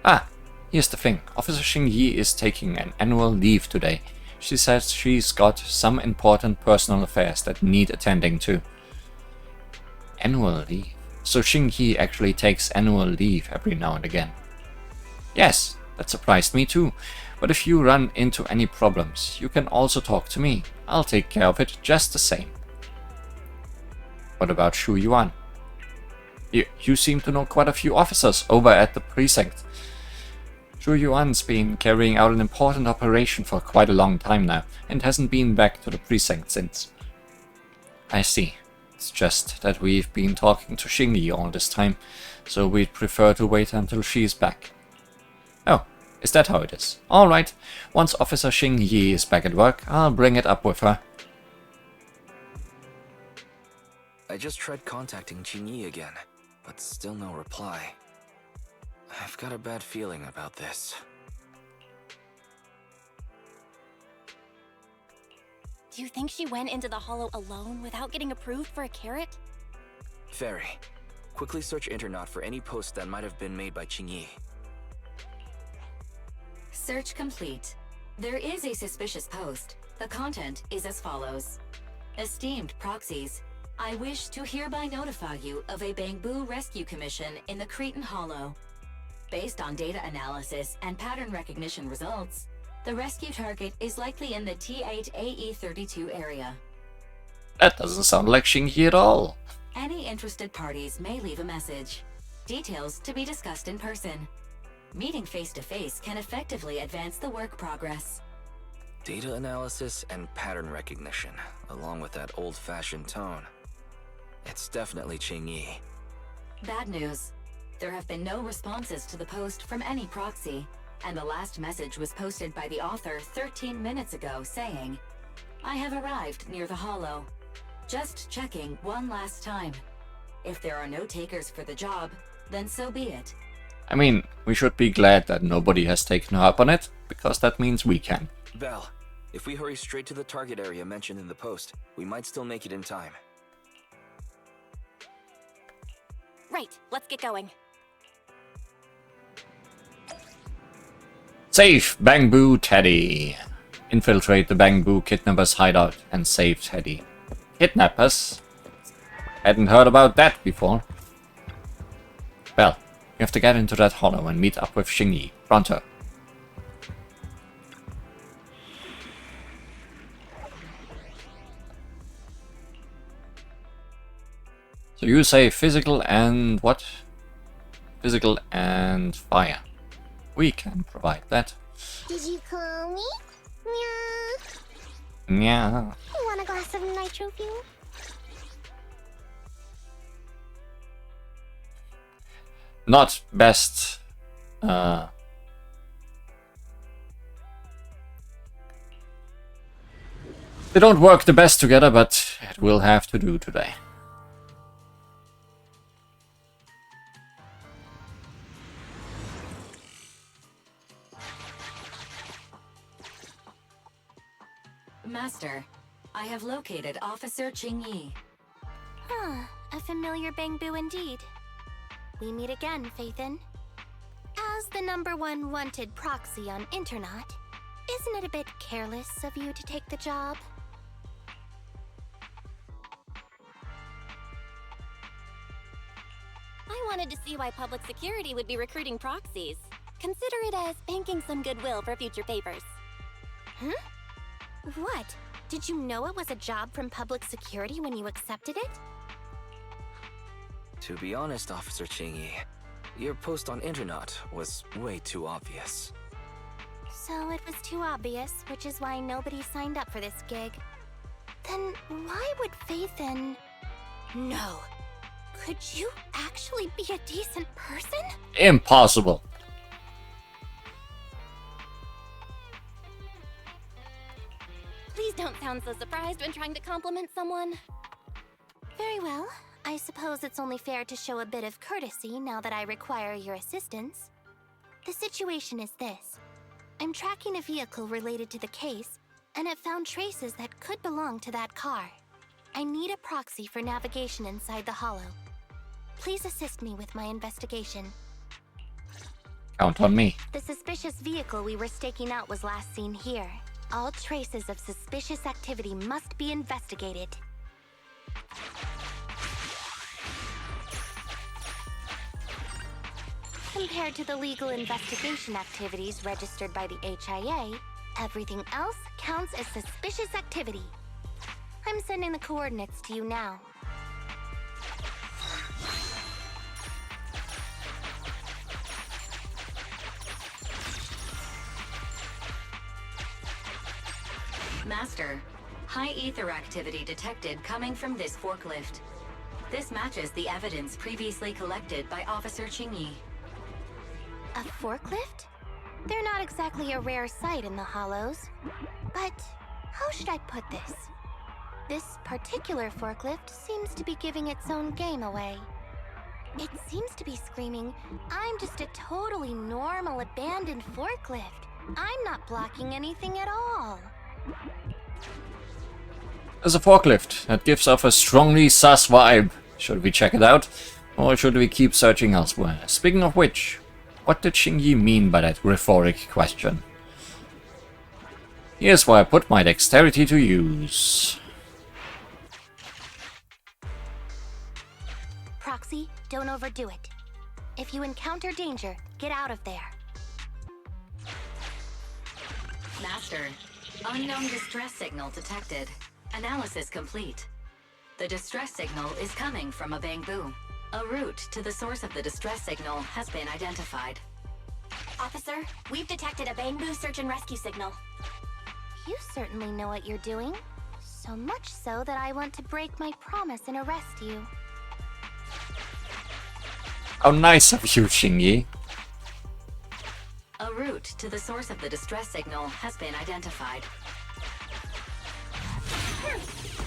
Ah, here's the thing. Officer Xingyi is taking an annual leave today. She says she's got some important personal affairs that need attending to. Annual leave? So Xingyi actually takes annual leave every now and again. Yes, that surprised me too. But if you run into any problems, you can also talk to me. I'll take care of it just the same. What about Shu Yuan? You seem to know quite a few officers over at the precinct. Shu Yuan's been carrying out an important operation for quite a long time now, and hasn't been back to the precinct since. I see. It's just that we've been talking to Xingyi all this time, so we'd prefer to wait until she's back. Oh, is that how it is? Alright, once Officer Xingyi is back at work, I'll bring it up with her. I just tried contacting Xingyi again, but still no reply. I've got a bad feeling about this. Do you think she went into the hollow alone without getting approved for a carrot? Fairy, quickly search Internet for any posts that might have been made by Xingyi. Search complete. There is a suspicious post. The content is as follows. Esteemed proxies, I wish to hereby notify you of a Bangboo rescue commission in the Cretan Hollow. Based on data analysis and pattern recognition results, the rescue target is likely in the T8AE32 area. That doesn't sound like Xingyi at all. Any interested parties may leave a message. Details to be discussed in person. Meeting face-to-face can effectively advance the work progress. Data analysis and pattern recognition, along with that old-fashioned tone. It's definitely Xingyi. Bad news. There have been no responses to the post from any proxy, and the last message was posted by the author 13 minutes ago saying, I have arrived near the hollow. Just checking one last time. If there are no takers for the job, then so be it. I mean, we should be glad that nobody has taken her up on it, because that means we can. Belle, if we hurry straight to the target area mentioned in the post, we might still make it in time. Right, let's get going. Save Bangboo Teddy. Infiltrate the Bangboo kidnappers' hideout and save Teddy. Kidnappers? Hadn't heard about that before. Well, you have to get into that hollow and meet up with Xingyi. Pronto. So you say physical and what? Physical and fire. We can provide that. Did you call me? Meow. Yeah. You want a glass of nitro fuel? Not best. They don't work the best together, but it will have to do today. Master, I have located Officer Xingyi. Huh, a familiar Bangboo indeed. We meet again, Faithin. As the #1 wanted proxy on Internet, isn't it a bit careless of you to take the job? I wanted to see why public security would be recruiting proxies. Consider it as banking some goodwill for future papers. Huh? What? Did you know it was a job from public security when you accepted it? To be honest, Officer Qingyi, your post on internet was way too obvious. So it was too obvious, which is why nobody signed up for this gig. Then why would Faith in... No. Could you actually be a decent person? Impossible. Please don't sound so surprised when trying to compliment someone. Very well. I suppose it's only fair to show a bit of courtesy now that I require your assistance. The situation is this. I'm tracking a vehicle related to the case, and it found traces that could belong to that car. I need a proxy for navigation inside the hollow. Please assist me with my investigation. Count on me. The suspicious vehicle we were staking out was last seen here. All traces of suspicious activity must be investigated. Compared to the legal investigation activities registered by the HIA, everything else counts as suspicious activity. I'm sending the coordinates to you now. Master, high ether activity detected coming from this forklift. This matches the evidence previously collected by Officer Qingyi. A forklift? They're not exactly a rare sight in the Hollows. But how should I put this? This particular forklift seems to be giving its own game away. It seems to be screaming, I'm just a totally normal abandoned forklift. I'm not blocking anything at all. There's a forklift that gives off a strongly sus vibe. Should we check it out? Or should we keep searching elsewhere? Speaking of which, what did Qingyi mean by that rhetoric question? Here's where I put my dexterity to use. Proxy, don't overdo it. If you encounter danger, get out of there. Master, unknown distress signal detected. Analysis complete. The distress signal is coming from a Bangboo. A route to the source of the distress signal has been identified. Officer, we've detected a Bangboo search and rescue signal. You certainly know what you're doing. So much so that I want to break my promise and arrest you. How nice of you, Qingyi. A route to the source of the distress signal has been identified.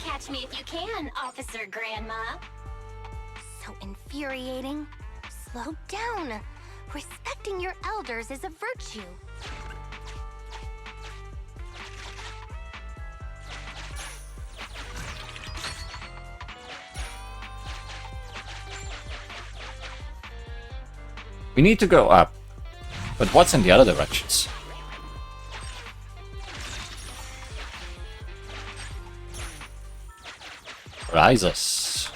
Catch me if you can, Officer Grandma. So infuriating. Slow down. Respecting your elders is a virtue. We need to go up. But what's in the other directions? Rises.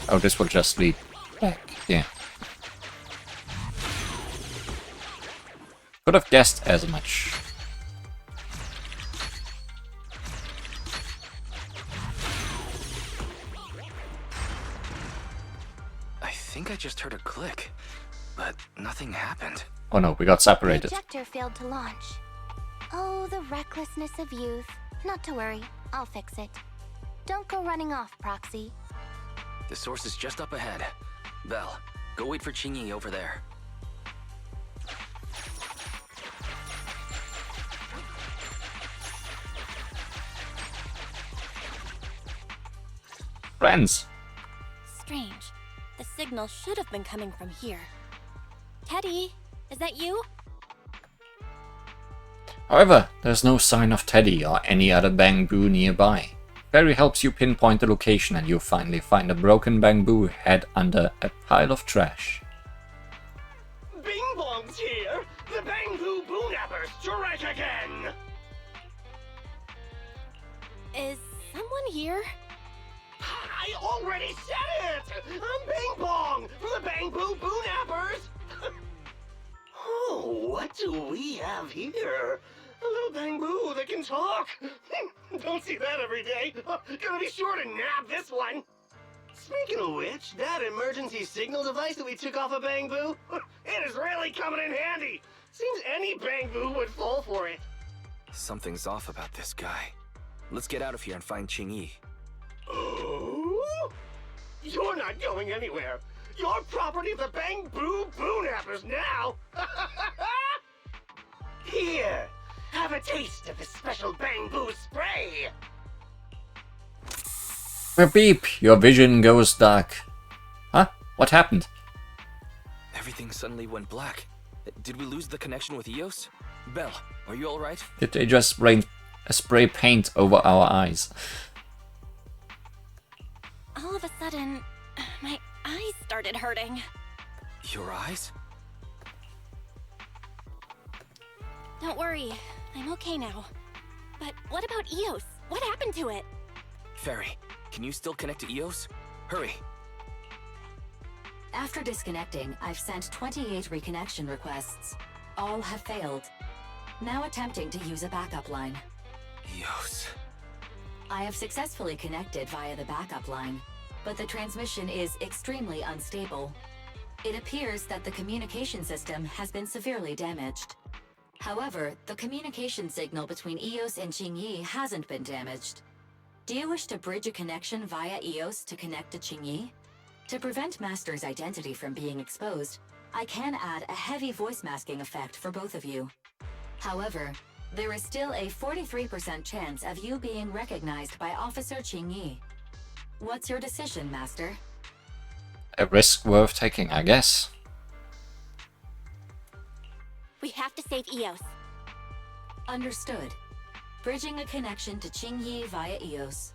Oh, this will just lead back. Yeah. Could have guessed as much. I think I just heard a click, but nothing happened. Oh no, we got separated. The ejector failed to launch. Oh, the recklessness of youth. Not to worry, I'll fix it. Don't go running off, Proxy. The source is just up ahead. Belle, go wait for Qingyi over there. Friends. Strange. The signal should have been coming from here. Teddy, is that you? However, there's no sign of Teddy or any other Bangboo nearby. Barry helps you pinpoint the location and you finally find a broken Bangboo head under a pile of trash. Bing Bong's here! The Bangboo Boonappers strike again! here. I already said it! I'm Bing Bong from the Bangboo Boonappers! Oh, what do we have here? A little Bangboo that can talk! Don't see that every day. Gonna be sure to nab this one! Speaking of which, that emergency signal device that we took off of Bangboo, it is really coming in handy! Seems any Bangboo would fall for it. Something's off about this guy. Let's get out of here and find Qingyi. Oh? You're not going anywhere. You're property of the Bangboo Boonappers now. Here, have a taste of this special Bangboo spray. Beep, your vision goes dark. Huh? What happened? Everything suddenly went black. Did we lose the connection with Eos? Belle, are you alright? Did they just spray paint over our eyes? All of a sudden, my eyes started hurting. Your eyes? Don't worry, I'm okay now. But what about Eos? What happened to it? Fairy, can you still connect to Eos? Hurry! After disconnecting, I've sent 28 reconnection requests. All have failed. Now attempting to use a backup line. Eos. I have successfully connected via the backup line, but the transmission is extremely unstable. It appears that the communication system has been severely damaged. However, the communication signal between Eos and Qingyi hasn't been damaged. Do you wish to bridge a connection via Eos to connect to Qingyi? To prevent Master's identity from being exposed, I can add a heavy voice masking effect for both of you. However, there is still a 43% chance of you being recognized by Officer Qingyi. What's your decision, Master? A risk worth taking, I guess. We have to save Eos. Understood. Bridging a connection to Qingyi via Eos.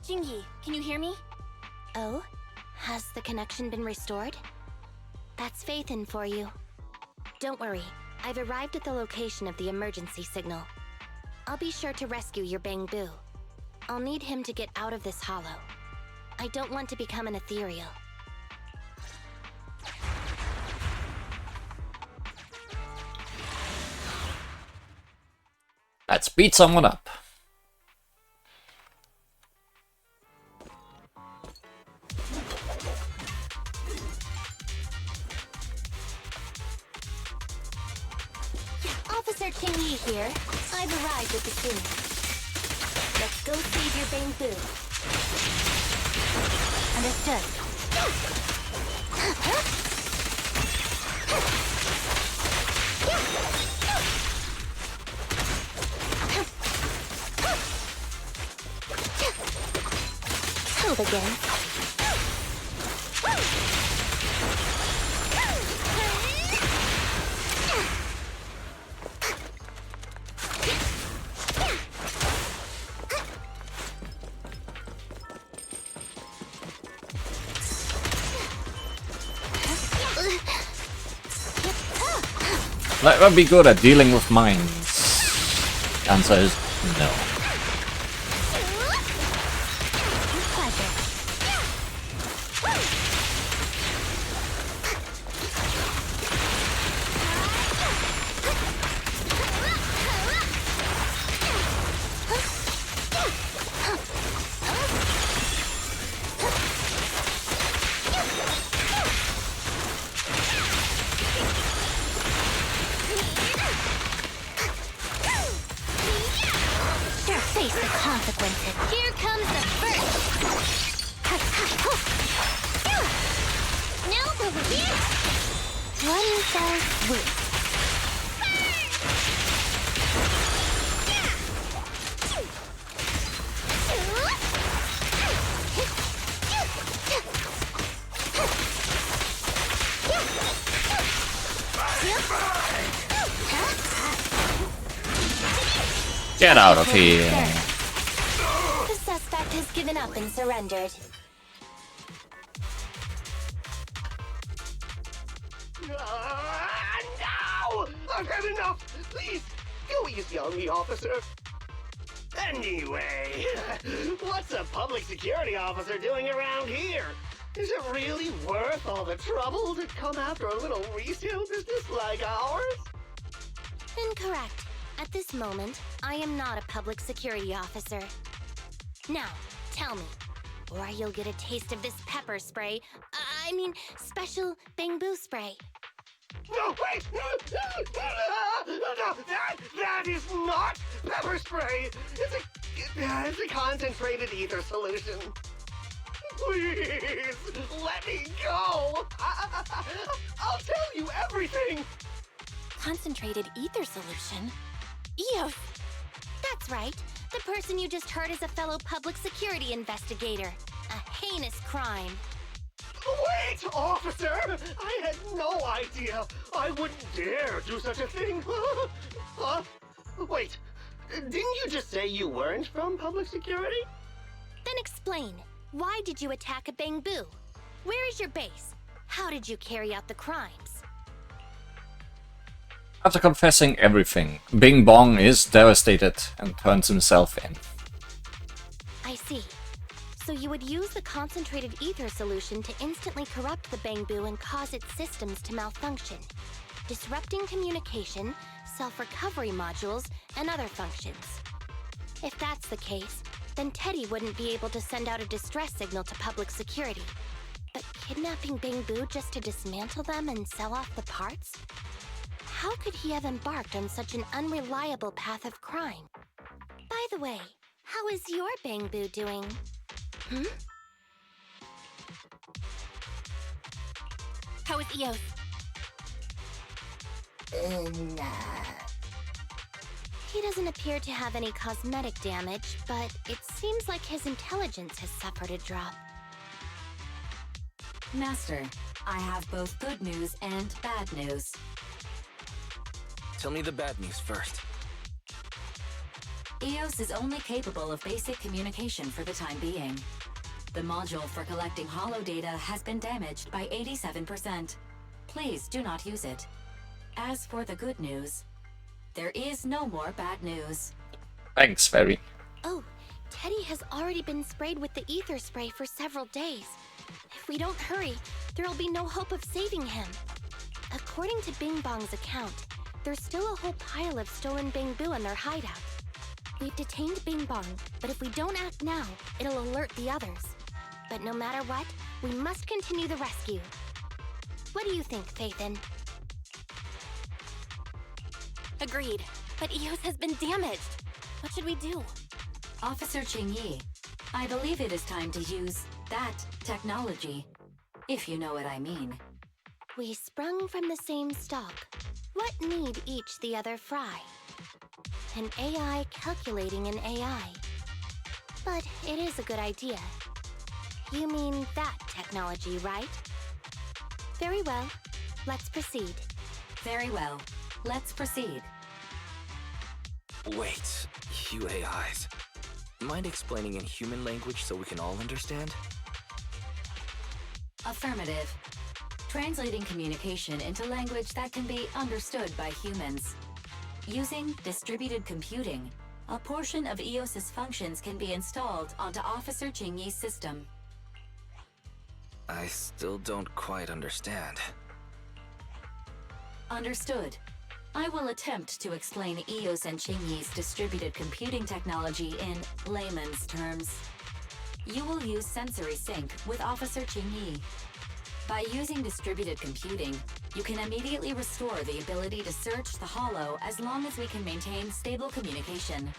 Qingyi, can you hear me? Oh? Has the connection been restored? That's Faithin for you. Don't worry, I've arrived at the location of the emergency signal. I'll be sure to rescue your Bangboo. I'll need him to get out of this hollow. I don't want to become an Ethereal. Let's beat someone up. Officer Qingyi here. I've arrived at the scene. Let's go save your Bangboo. Understood. Move again. Let me be good at dealing with mines. The answer is no. Here comes the first. Now over here. One fell swoop. Get out of here. The suspect has given up and surrendered. No! I've had enough! Please, go easy on me, officer. Anyway, what's a public security officer doing around here? Is it really worth all the trouble to come after a little resale business like ours? Incorrect. At this moment, I am not a public security officer. Now, tell me, or you'll get a taste of this pepper spray. I mean, special Bangboo spray. No, wait! No, that is not pepper spray! It's a concentrated ether solution. Please, let me go! I'll tell you everything! Concentrated ether solution? Eos! That's right. The person you just heard is a fellow public security investigator. A heinous crime. Wait, officer! I had no idea! I wouldn't dare do such a thing! Huh? Wait, didn't you just say you weren't from public security? Then explain. Why did you attack a Bangboo? Where is your base? How did you carry out the crimes? After confessing everything, Bing Bong is devastated and turns himself in. I see. So you would use the concentrated ether solution to instantly corrupt the Bangboo and cause its systems to malfunction, disrupting communication, self-recovery modules, and other functions. If that's the case, then Teddy wouldn't be able to send out a distress signal to public security. But kidnapping Bangboo just to dismantle them and sell off the parts? How could he have embarked on such an unreliable path of crime? By the way, how is your Bangboo doing? How is Eos? He doesn't appear to have any cosmetic damage, but it seems like his intelligence has suffered a drop. Master, I have both good news and bad news. Tell me the bad news first. Eos is only capable of basic communication for the time being. The module for collecting holo data has been damaged by 87%. Please do not use it. As for the good news, there is no more bad news. Thanks, Fairy. Oh, Teddy has already been sprayed with the ether spray for several days. If we don't hurry, there'll be no hope of saving him. According to Bing Bong's account, there's still a whole pile of stolen Bangboo in their hideout. We've detained Bing Bong, but if we don't act now, it'll alert the others. But no matter what, we must continue the rescue. What do you think, Faithin? Agreed. But Eos has been damaged. What should we do? Officer Qingyi, I believe it is time to use that technology, if you know what I mean. We sprung from the same stock. What need each the other fry? An AI calculating an AI. But it is a good idea. You mean that technology, right? Very well. Let's proceed. Very well. Let's proceed. Wait, you AIs. Mind explaining in human language so we can all understand? Affirmative. Translating communication into language that can be understood by humans. Using distributed computing, a portion of EOS's functions can be installed onto Officer Qingyi's system. I still don't quite understand. Understood. I will attempt to explain EOS and Qingyi's distributed computing technology in layman's terms. You will use sensory sync with Officer Qingyi. By using distributed computing, you can immediately restore the ability to search the holo as long as we can maintain stable communication.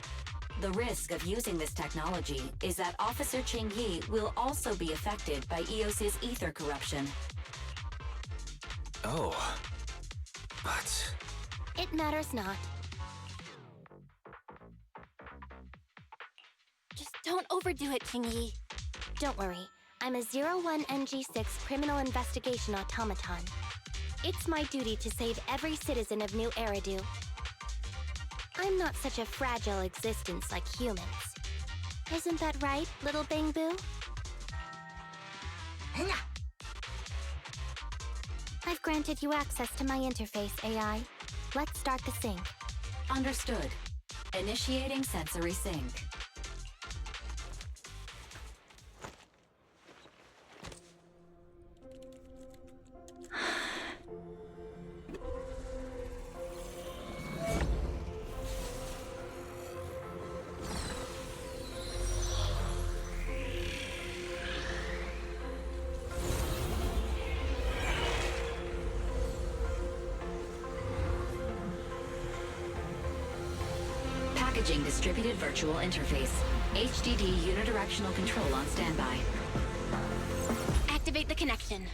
The risk of using this technology is that Officer Qingyi will also be affected by EOS's ether corruption. Oh. But... It matters not. Just don't overdo it, Qingyi. Don't worry. I'm a 01NG6 criminal investigation automaton. It's my duty to save every citizen of New Eridu. I'm not such a fragile existence like humans. Isn't that right, little Bangboo? I've granted you access to my interface, AI. Let's start the sync. Understood. Initiating sensory sync. Packaging distributed virtual interface. HDD unidirectional control on standby. Activate the connection.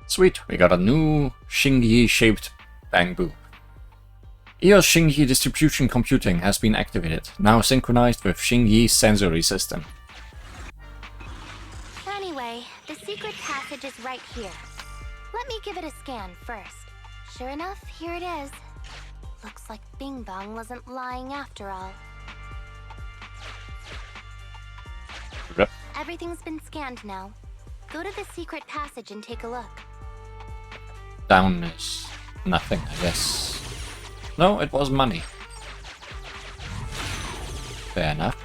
Sweet, we got a new Xingyi-shaped Bangboo. EOS Xingyi distribution computing has been activated, now synchronized with Xingyi's sensory system. Anyway, the secret passage is right here. Let me give it a scan first. Sure enough, here it is. Looks like Bing Bong wasn't lying after all. Yep. Everything's been scanned now. Go to the secret passage and take a look. Down is nothing, I guess. No, it was money. Fair enough.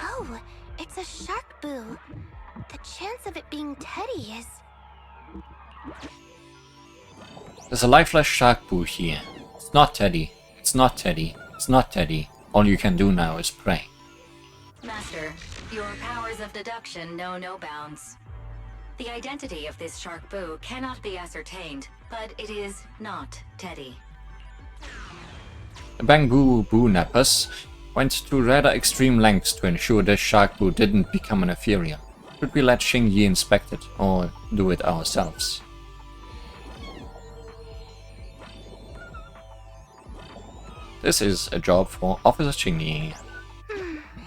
Oh, it's a shark boo. The chance of it being Teddy is... There's a lifeless shark boo here. It's not Teddy. It's not Teddy. It's not Teddy. All you can do now is pray. Master, your powers of deduction know no bounds. The identity of this shark boo cannot be ascertained, but it is not Teddy. The Bangboo boo nappers went to rather extreme lengths to ensure this shark boo didn't become an Ethereal. Should we let Xingyi inspect it, or do it ourselves? This is a job for Officer Xingyi.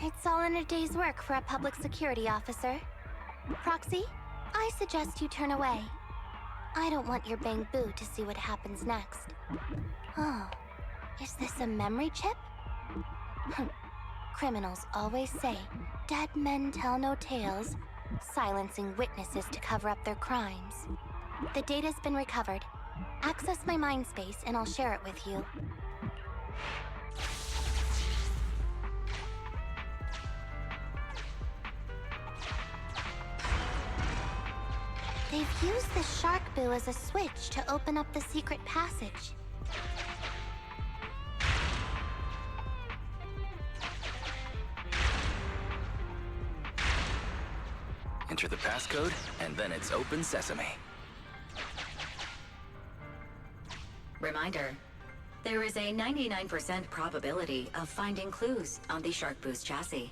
It's all in a day's work for a public security officer. Proxy, I suggest you turn away. I don't want your Bangboo to see what happens next. Oh, is this a memory chip? Criminals always say, dead men tell no tales, silencing witnesses to cover up their crimes. The data's been recovered. Access my mind space and I'll share it with you. They've used the shark boo as a switch to open up the secret passage. Enter the passcode, and then it's open sesame. Reminder, there is a 99% probability of finding clues on the shark boo's chassis.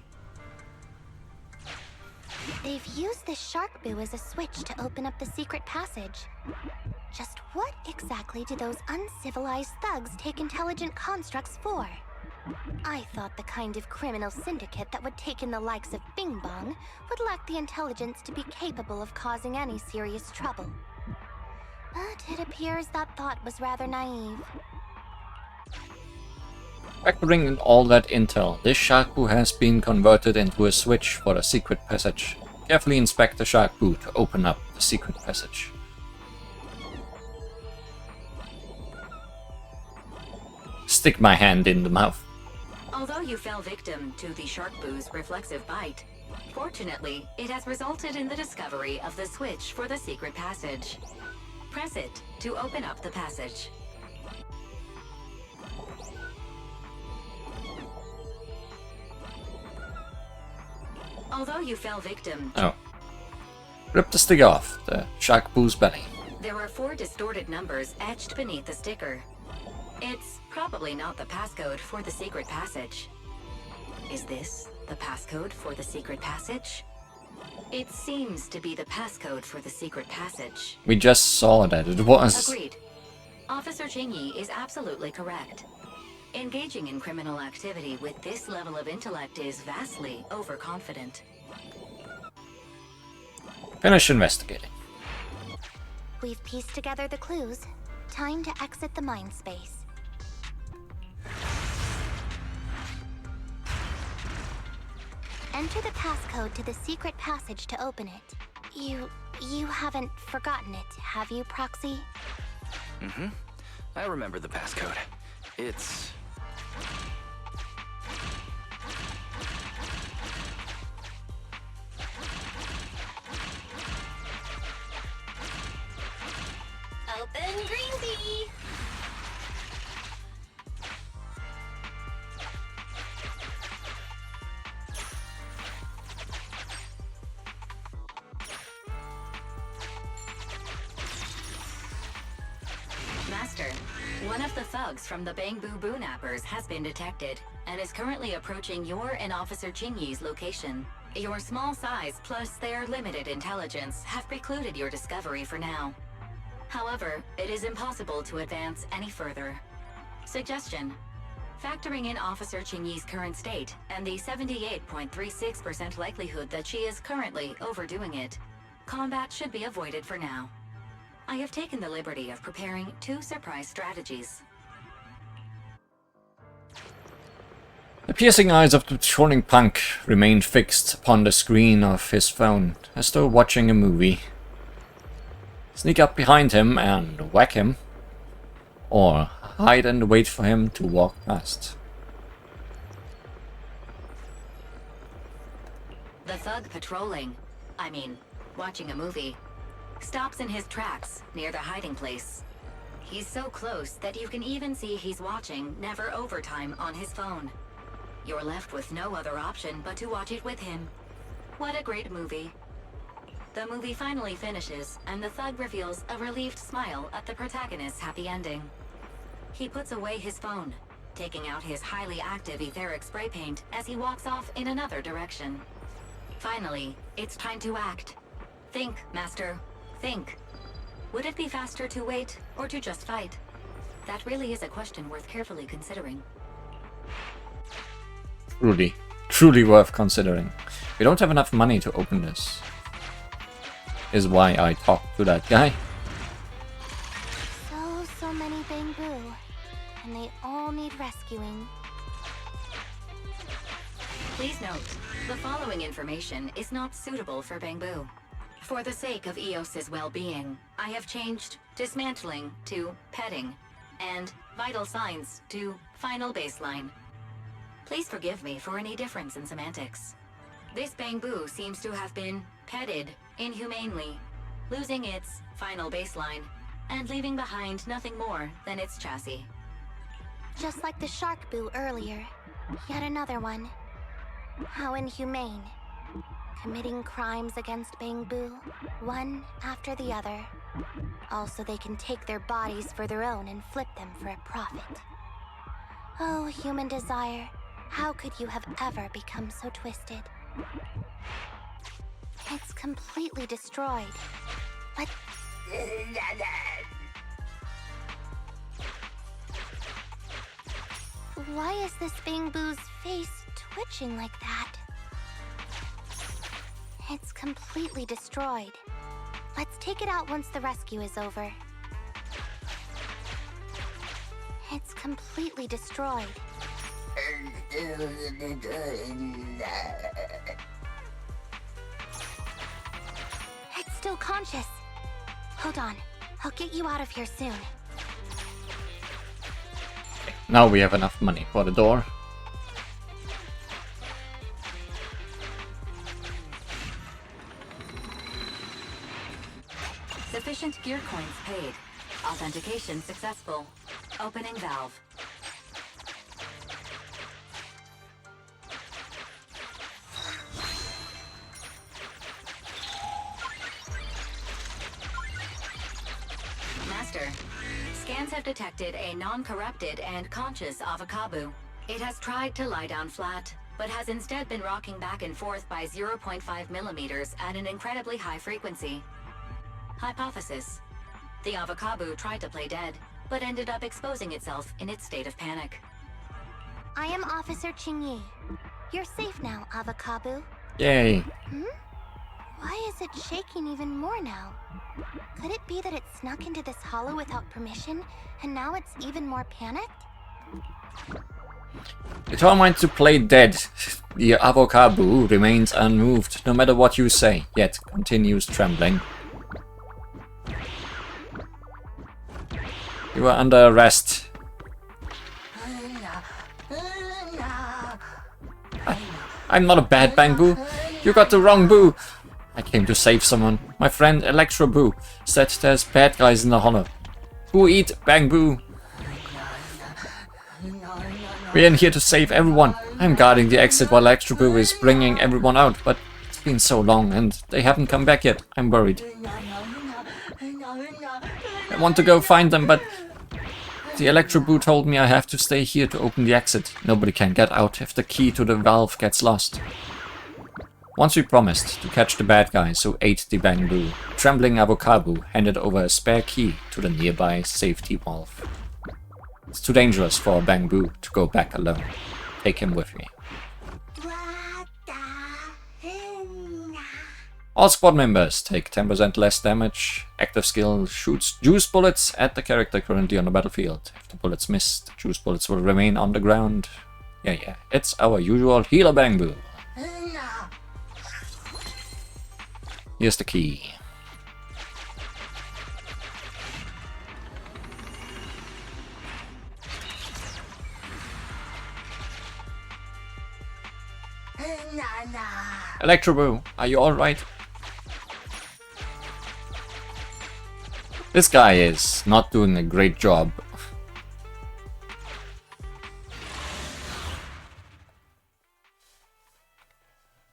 They've used the shark boo as a switch to open up the secret passage. Just what exactly do those uncivilized thugs take intelligent constructs for? I thought the kind of criminal syndicate that would take in the likes of Bing Bong would lack the intelligence to be capable of causing any serious trouble. But it appears that thought was rather naive. Factoring in all that intel, this shark boo has been converted into a switch for the secret passage. Carefully inspect the shark boo to open up the secret passage. Stick my hand in the mouth. Although you fell victim to the shark boo's reflexive bite, fortunately, it has resulted in the discovery of the switch for the secret passage. Press it to open up the passage. Although you fell victim to... Oh. Rip the sticker off the shark boo's belly. There are 4 distorted numbers etched beneath the sticker. It's probably not the passcode for the secret passage. Is this the passcode for the secret passage? It seems to be the passcode for the secret passage. We just saw that it was. Agreed. Officer Xingyi is absolutely correct. Engaging in criminal activity with this level of intellect is vastly overconfident. Finish investigating. We've pieced together the clues. Time to exit the mind space. Enter the passcode to the secret passage to open it. You haven't forgotten it, have you, Proxy? Mm-hmm. I remember the passcode. It's... and green tea. Master, one of the thugs from the Bangboo Boo-nappers has been detected and is currently approaching your and Officer Chingy's location. Your small size plus their limited intelligence have precluded your discovery for now. However, it is impossible to advance any further. Suggestion: factoring in Officer Chingy's current state and the 78.36% likelihood that she is currently overdoing it, combat should be avoided for now. I have taken the liberty of preparing 2 surprise strategies. The piercing eyes of the patrolling punk remained fixed upon the screen of his phone, as though watching a movie. Sneak up behind him and whack him, or hide and wait for him to walk past. The thug patrolling, watching a movie, stops in his tracks near the hiding place. He's so close that you can even see he's watching Never Overtime on his phone. You're left with no other option but to watch it with him. What a great movie. The movie finally finishes, and the thug reveals a relieved smile at the protagonist's happy ending. He puts away his phone, taking out his highly active etheric spray paint as he walks off in another direction. Finally, it's time to act. Think, Master. Think. Would it be faster to wait, or to just fight? That really is a question worth carefully considering. Truly worth considering. We don't have enough money to open this. Is why I talked to that guy. So many Bangboo, and they all need rescuing. Please note, the following information is not suitable for Bangboo. For the sake of Eos's well-being, I have changed dismantling to petting, and vital signs to final baseline. Please forgive me for any difference in semantics. This Bangboo seems to have been petted inhumanely, losing its final baseline, and leaving behind nothing more than its chassis. Just like the shark boo earlier. Yet another one. How inhumane. Committing crimes against Bangboo, one after the other. Also, they can take their bodies for their own and flip them for a profit. Oh, human desire. How could you have ever become so twisted? It's completely destroyed. But... why is this Bangboo's face twitching like that? It's completely destroyed. Let's take it out once the rescue is over. It's completely destroyed. It's still conscious. Hold on. I'll get you out of here soon. Now we have enough money for the door. Sufficient gear coins paid. Authentication successful. Opening valve. Master, scans have detected a non-corrupted and conscious Avocabo. It has tried to lie down flat, but has instead been rocking back and forth by 0.5 millimeters at an incredibly high frequency. Hypothesis: the Avocabo tried to play dead, but ended up exposing itself in its state of panic. I am Officer Chingy. You're safe now, Avocabo. Yay. Why is it shaking even more now? Could it be that it snuck into this hollow without permission, and now it's even more panicked? Determined to play dead, the Avocabo remains unmoved, no matter what you say, yet continues trembling. You are under arrest. I'm not a bad Bangboo. You got the wrong Boo. I came to save someone. My friend Electro Boo said there's bad guys in the hollow. Who eat Bangboo? We're in here to save everyone. I'm guarding the exit while Electroboo is bringing everyone out, but it's been so long and they haven't come back yet. I'm worried. I want to go find them, but the Electroboo told me I have to stay here to open the exit. Nobody can get out if the key to the valve gets lost. Once we promised to catch the bad guys who ate the Bangboo, trembling Avocabo handed over a spare key to the nearby safety valve. It's too dangerous for Bangboo to go back alone. Take him with me. All squad members take 10% less damage. Active skill shoots juice bullets at the character currently on the battlefield. If the bullets miss, the juice bullets will remain on the ground. Yeah, it's our usual healer Bangboo. Here's the key. Electroboo, are you alright? This guy is not doing a great job.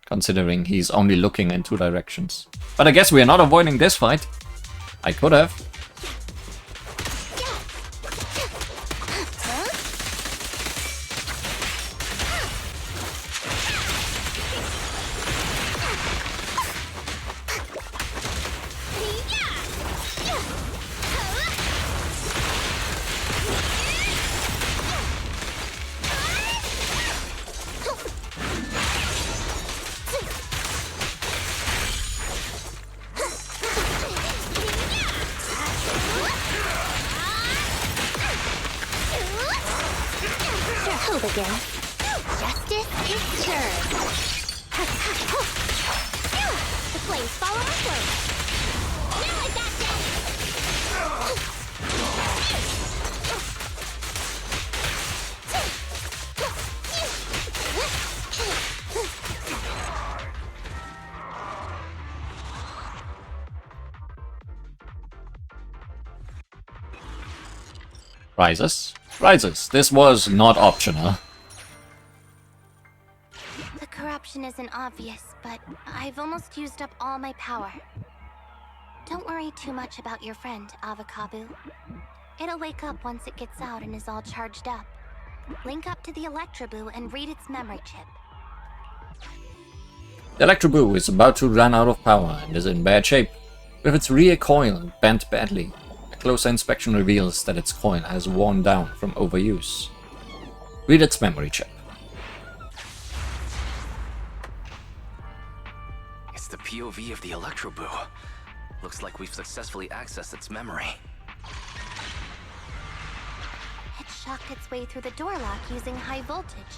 Considering he's only looking in two directions. But I guess we are not avoiding this fight. I could have. Rises. This was not optional. The corruption isn't obvious, but I've almost used up all my power. Don't worry too much about your friend, Avocabo. It'll wake up once it gets out and is all charged up. Link up to the Electroboo and read its memory chip. The Electroboo is about to run out of power and is in bad shape, with its rear coil bent badly. A closer inspection reveals that its coil has worn down from overuse. Read its memory chip. It's the POV of the Electroboo. Looks like we've successfully accessed its memory. It shocked its way through the door lock using high voltage.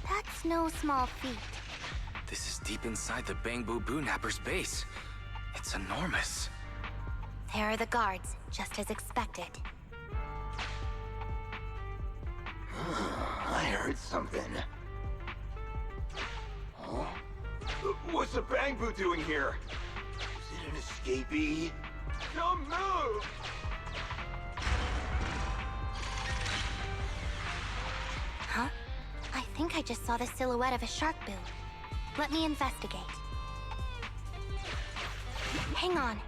That's no small feat. This is deep inside the Bangboo Boonapper's base. It's enormous. There are the guards, just as expected. I heard something. Huh? What's the Bangboo doing here? Is it an escapee? Don't move! Huh? I think I just saw the silhouette of a shark boo. Let me investigate. Hang on.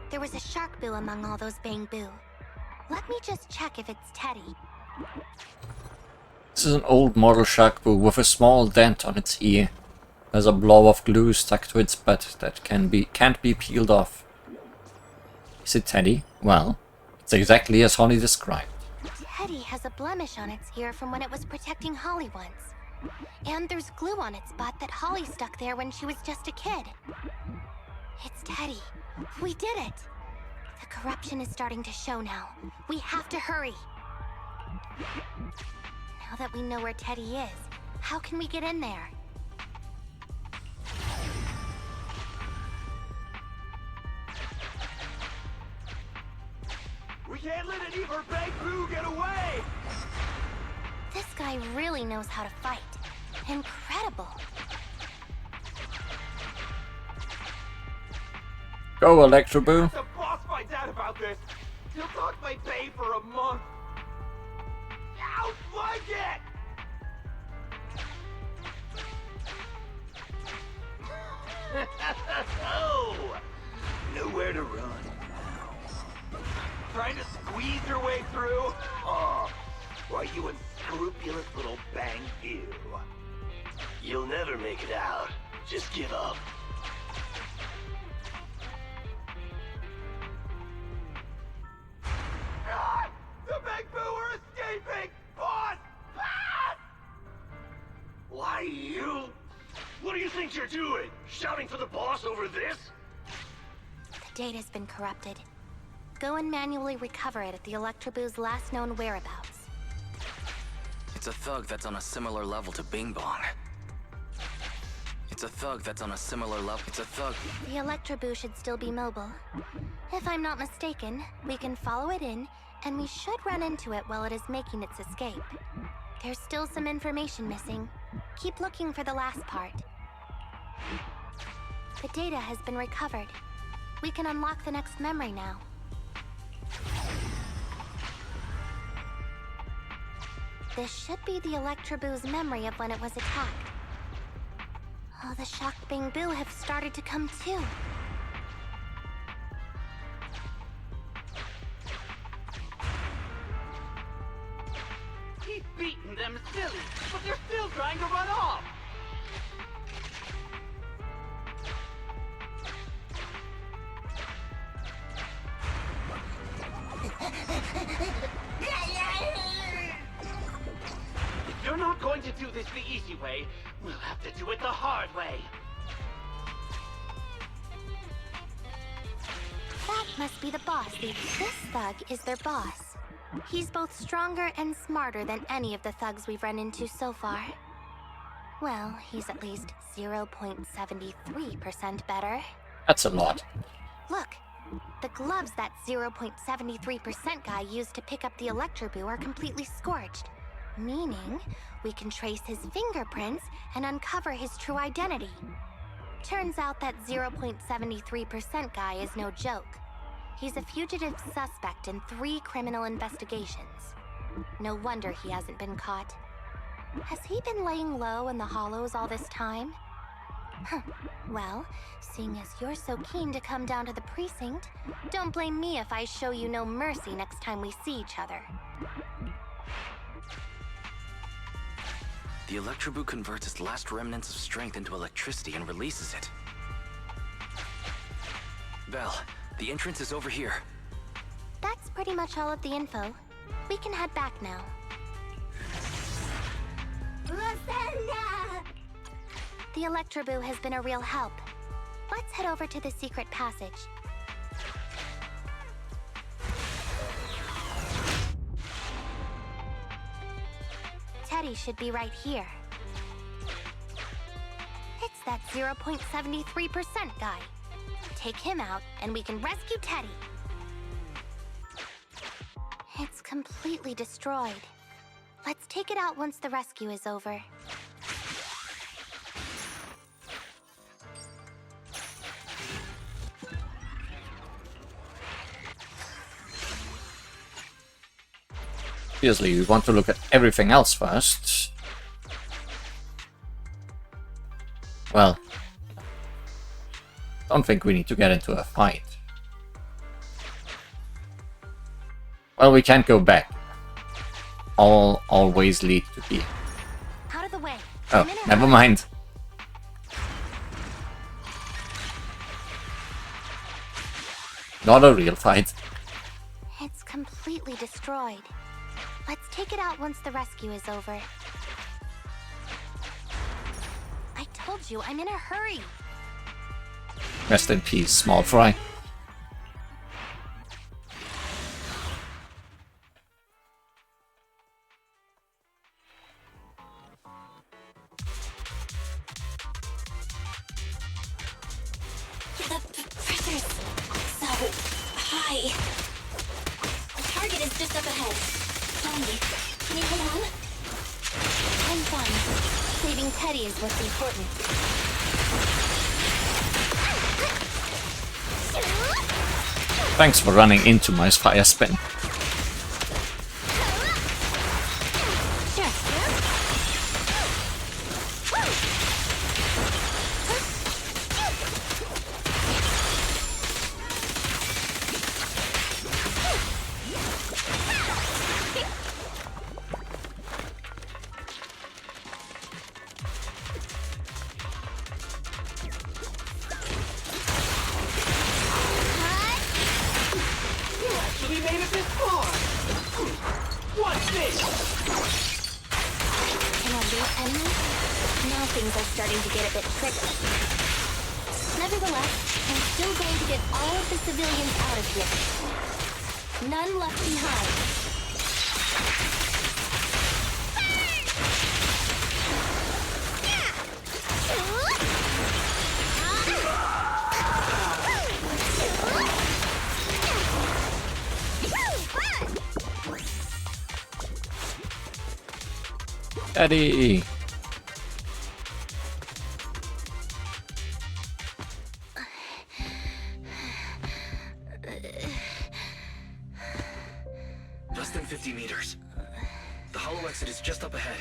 There was a shark boo among all those Bangboo. Let me just check if it's Teddy. This is an old model shark boo with a small dent on its ear. There's a blob of glue stuck to its butt that can't be peeled off. Is it Teddy? Well, it's exactly as Holly described. Teddy has a blemish on its ear from when it was protecting Holly once. And there's glue on its butt that Holly stuck there when she was just a kid. It's Teddy. We did it! The corruption is starting to show now. We have to hurry! Now that we know where Teddy is, how can we get in there? We can't let an evil Bangboo get away! This guy really knows how to fight. Incredible! Go, Electroboo! The boss finds out about this! He'll talk my pay for a month. Out like it! Oh, nowhere to run. Trying to squeeze your way through? Oh, why you unscrupulous little Bangboo. You'll never make it out. Just give up. Ah! The Bangboo are escaping! Boss! Ah! Why you? What do you think you're doing? Shouting for the boss over this? The data's been corrupted. Go and manually recover it at the Electroboo's last known whereabouts. It's a thug that's on a similar level to Bing Bong. It's a thug that's on a similar level. It's a thug. The Electroboo should still be mobile. If I'm not mistaken, we can follow it in, and we should run into it while it is making its escape. There's still some information missing. Keep looking for the last part. The data has been recovered. We can unlock the next memory now. This should be the Electroboo's memory of when it was attacked. Oh, the shocked Bangboo have started to come too. He's beaten them silly, but they're still trying to run off. If you're not going to do this the easy way, we'll have to do it the hard way. That must be the boss. This thug is their boss. He's both stronger and smarter than any of the thugs we've run into so far. Well, he's at least 0.73% better. That's a lot. Look, the gloves that 0.73% guy used to pick up the Electroboo are completely scorched. Meaning, we can trace his fingerprints and uncover his true identity. Turns out that 0.73% guy is no joke. He's a fugitive suspect in 3 criminal investigations. No wonder he hasn't been caught. Has he been laying low in the hollows all this time? Huh. Well, seeing as you're so keen to come down to the precinct, don't blame me if I show you no mercy next time we see each other. The Electroboo converts its last remnants of strength into electricity and releases it. Belle, the entrance is over here. That's pretty much all of the info. We can head back now. The Electroboo has been a real help. Let's head over to the secret passage. Teddy should be right here. It's that 0.73% guy. Take him out, and we can rescue Teddy. It's completely destroyed. Let's take it out once the rescue is over. Obviously, we want to look at everything else first. Well, don't think we need to get into a fight. Well, we can't go back. All always lead to here. Out of the way. Oh, never mind. Not a real fight. It's completely destroyed. Let's take it out once the rescue is over. I told you, I'm in a hurry. Rest in peace, small fry. The pressure's so high. The target is just up ahead. Tell me, can you hold on? I'm fine. Saving Teddy is what's important. Thanks for running into my fire spin. Eddie! Less than 50 meters. The hollow exit is just up ahead.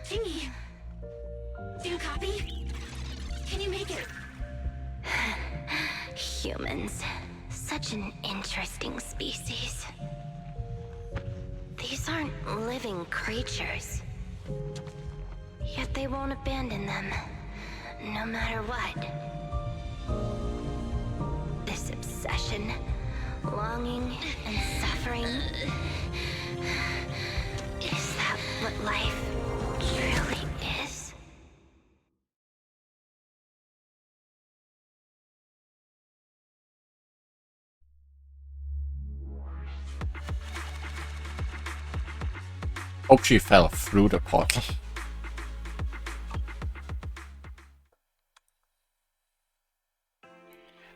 Jingy! Do you copy? Can you make it? Humans. Such an interesting species. These aren't living creatures. Yet they won't abandon them, no matter what. This obsession, longing, and suffering. Is that what life truly is? Hope she fell through the portal.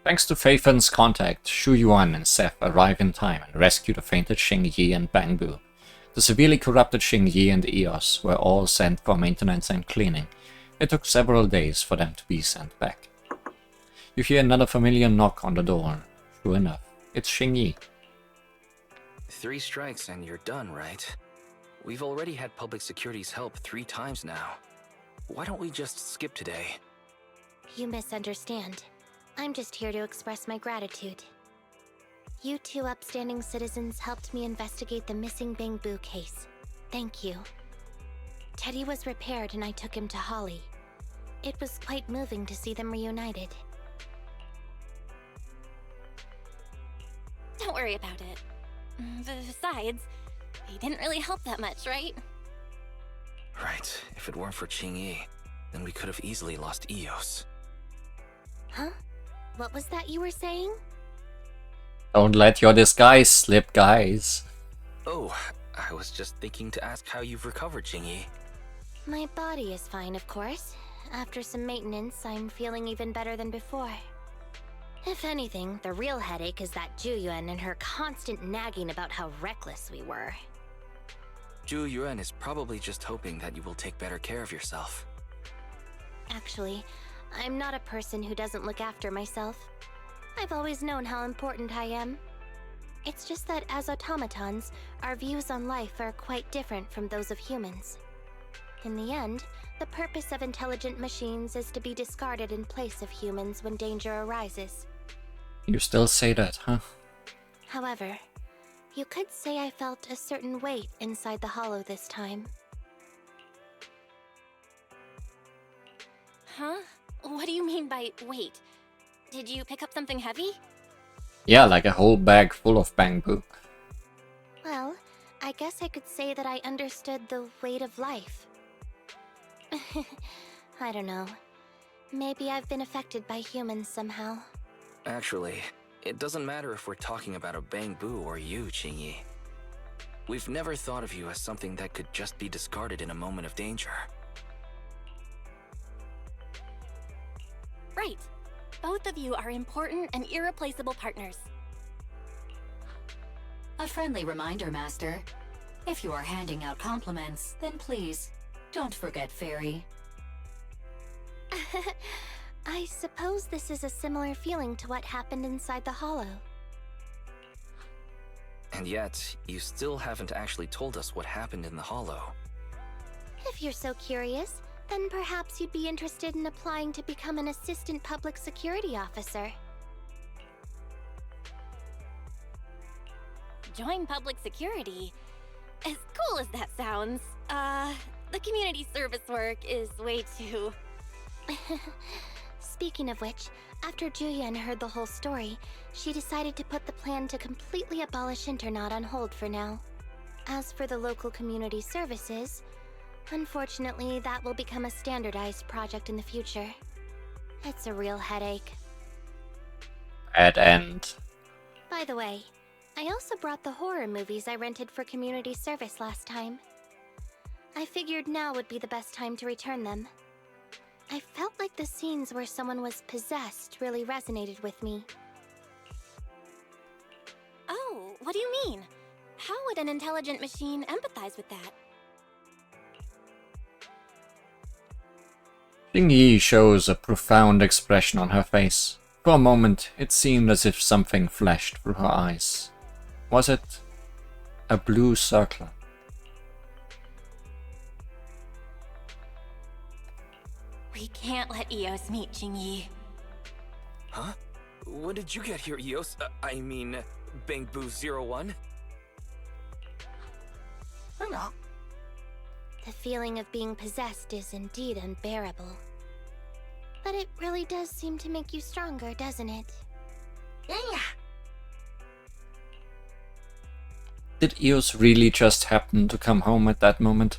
Thanks to Faithon's contact, Shu Yuan and Seth arrive in time and rescue the fainted Xing Yi and Bangboo. The severely corrupted Xing Yi and Eos were all sent for maintenance and cleaning. It took several days for them to be sent back. You hear another familiar knock on the door. Sure enough, it's Xing Yi. 3 strikes and you're done, right? We've already had public security's help 3 times now. Why don't we just skip today? You misunderstand. I'm just here to express my gratitude. You 2 upstanding citizens helped me investigate the missing Bangboo case. Thank you. Teddy was repaired and I took him to Holly. It was quite moving to see them reunited. Don't worry about it. Besides, he didn't really help that much, right? Right. If it weren't for Qingyi, then we could have easily lost Eos. Huh? What was that you were saying? Don't let your disguise slip, guys. Oh, I was just thinking to ask how you've recovered, Qingyi. My body is fine, of course. After some maintenance, I'm feeling even better than before. If anything, the real headache is that Juyuan and her constant nagging about how reckless we were. Zhu Yuan is probably just hoping that you will take better care of yourself. Actually, I'm not a person who doesn't look after myself. I've always known how important I am. It's just that as automatons, our views on life are quite different from those of humans. In the end, the purpose of intelligent machines is to be discarded in place of humans when danger arises. You still say that, huh? However, you could say I felt a certain weight inside the hollow this time. Huh? What do you mean by weight? Did you pick up something heavy? Yeah, like a whole bag full of Bangboo. Well, I guess I could say that I understood the weight of life. I don't know. Maybe I've been affected by humans somehow. Actually, it doesn't matter if we're talking about a Bangboo or you, Qingyi. We've never thought of you as something that could just be discarded in a moment of danger. Right. Both of you are important and irreplaceable partners. A friendly reminder, Master. If you are handing out compliments, then please, Don't forget, Fairy. I suppose this is a similar feeling to what happened inside the hollow. And yet, you still haven't actually told us what happened in the hollow. If you're so curious, then perhaps you'd be interested in applying to become an assistant public security officer. Join public security? As cool as that sounds, the community service work is way too... Speaking of which, after Julian heard the whole story, she decided to put the plan to completely abolish Internaut on hold for now. As for the local community services, unfortunately that will become a standardized project in the future. It's a real headache. At end. By the way, I also brought the horror movies I rented for community service last time. I figured now would be the best time to return them. I felt like the scenes where someone was possessed really resonated with me. Oh, what do you mean? How would an intelligent machine empathize with that? Xingyi shows a profound expression on her face. For a moment, it seemed as if something flashed through her eyes. Was it a blue circle? We can't let Eos meet Xingyi. Huh? When did you get here, Eos? I mean, Bangboo 01? Hello. The feeling of being possessed is indeed unbearable. But it really does seem to make you stronger, doesn't it? Yeah. Did Eos really just happen to come home at that moment?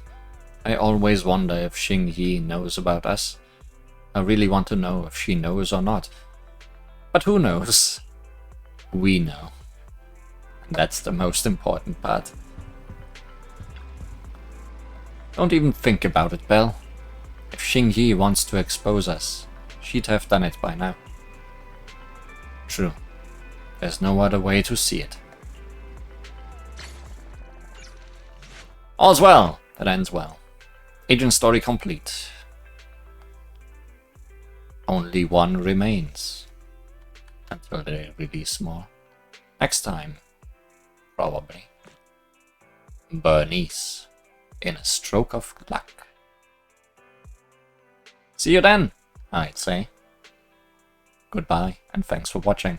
I always wonder if Xingyi knows about us. I really want to know if she knows or not. But who knows? We know. And that's the most important part. Don't even think about it, Belle. If Xingyi wants to expose us, she'd have done it by now. True. There's no other way to see it. All's well that ends well. Agent story complete. Only one remains. Until they release more. Next time, probably. Bernice. In a stroke of luck. See you then, I'd say. Goodbye, and thanks for watching.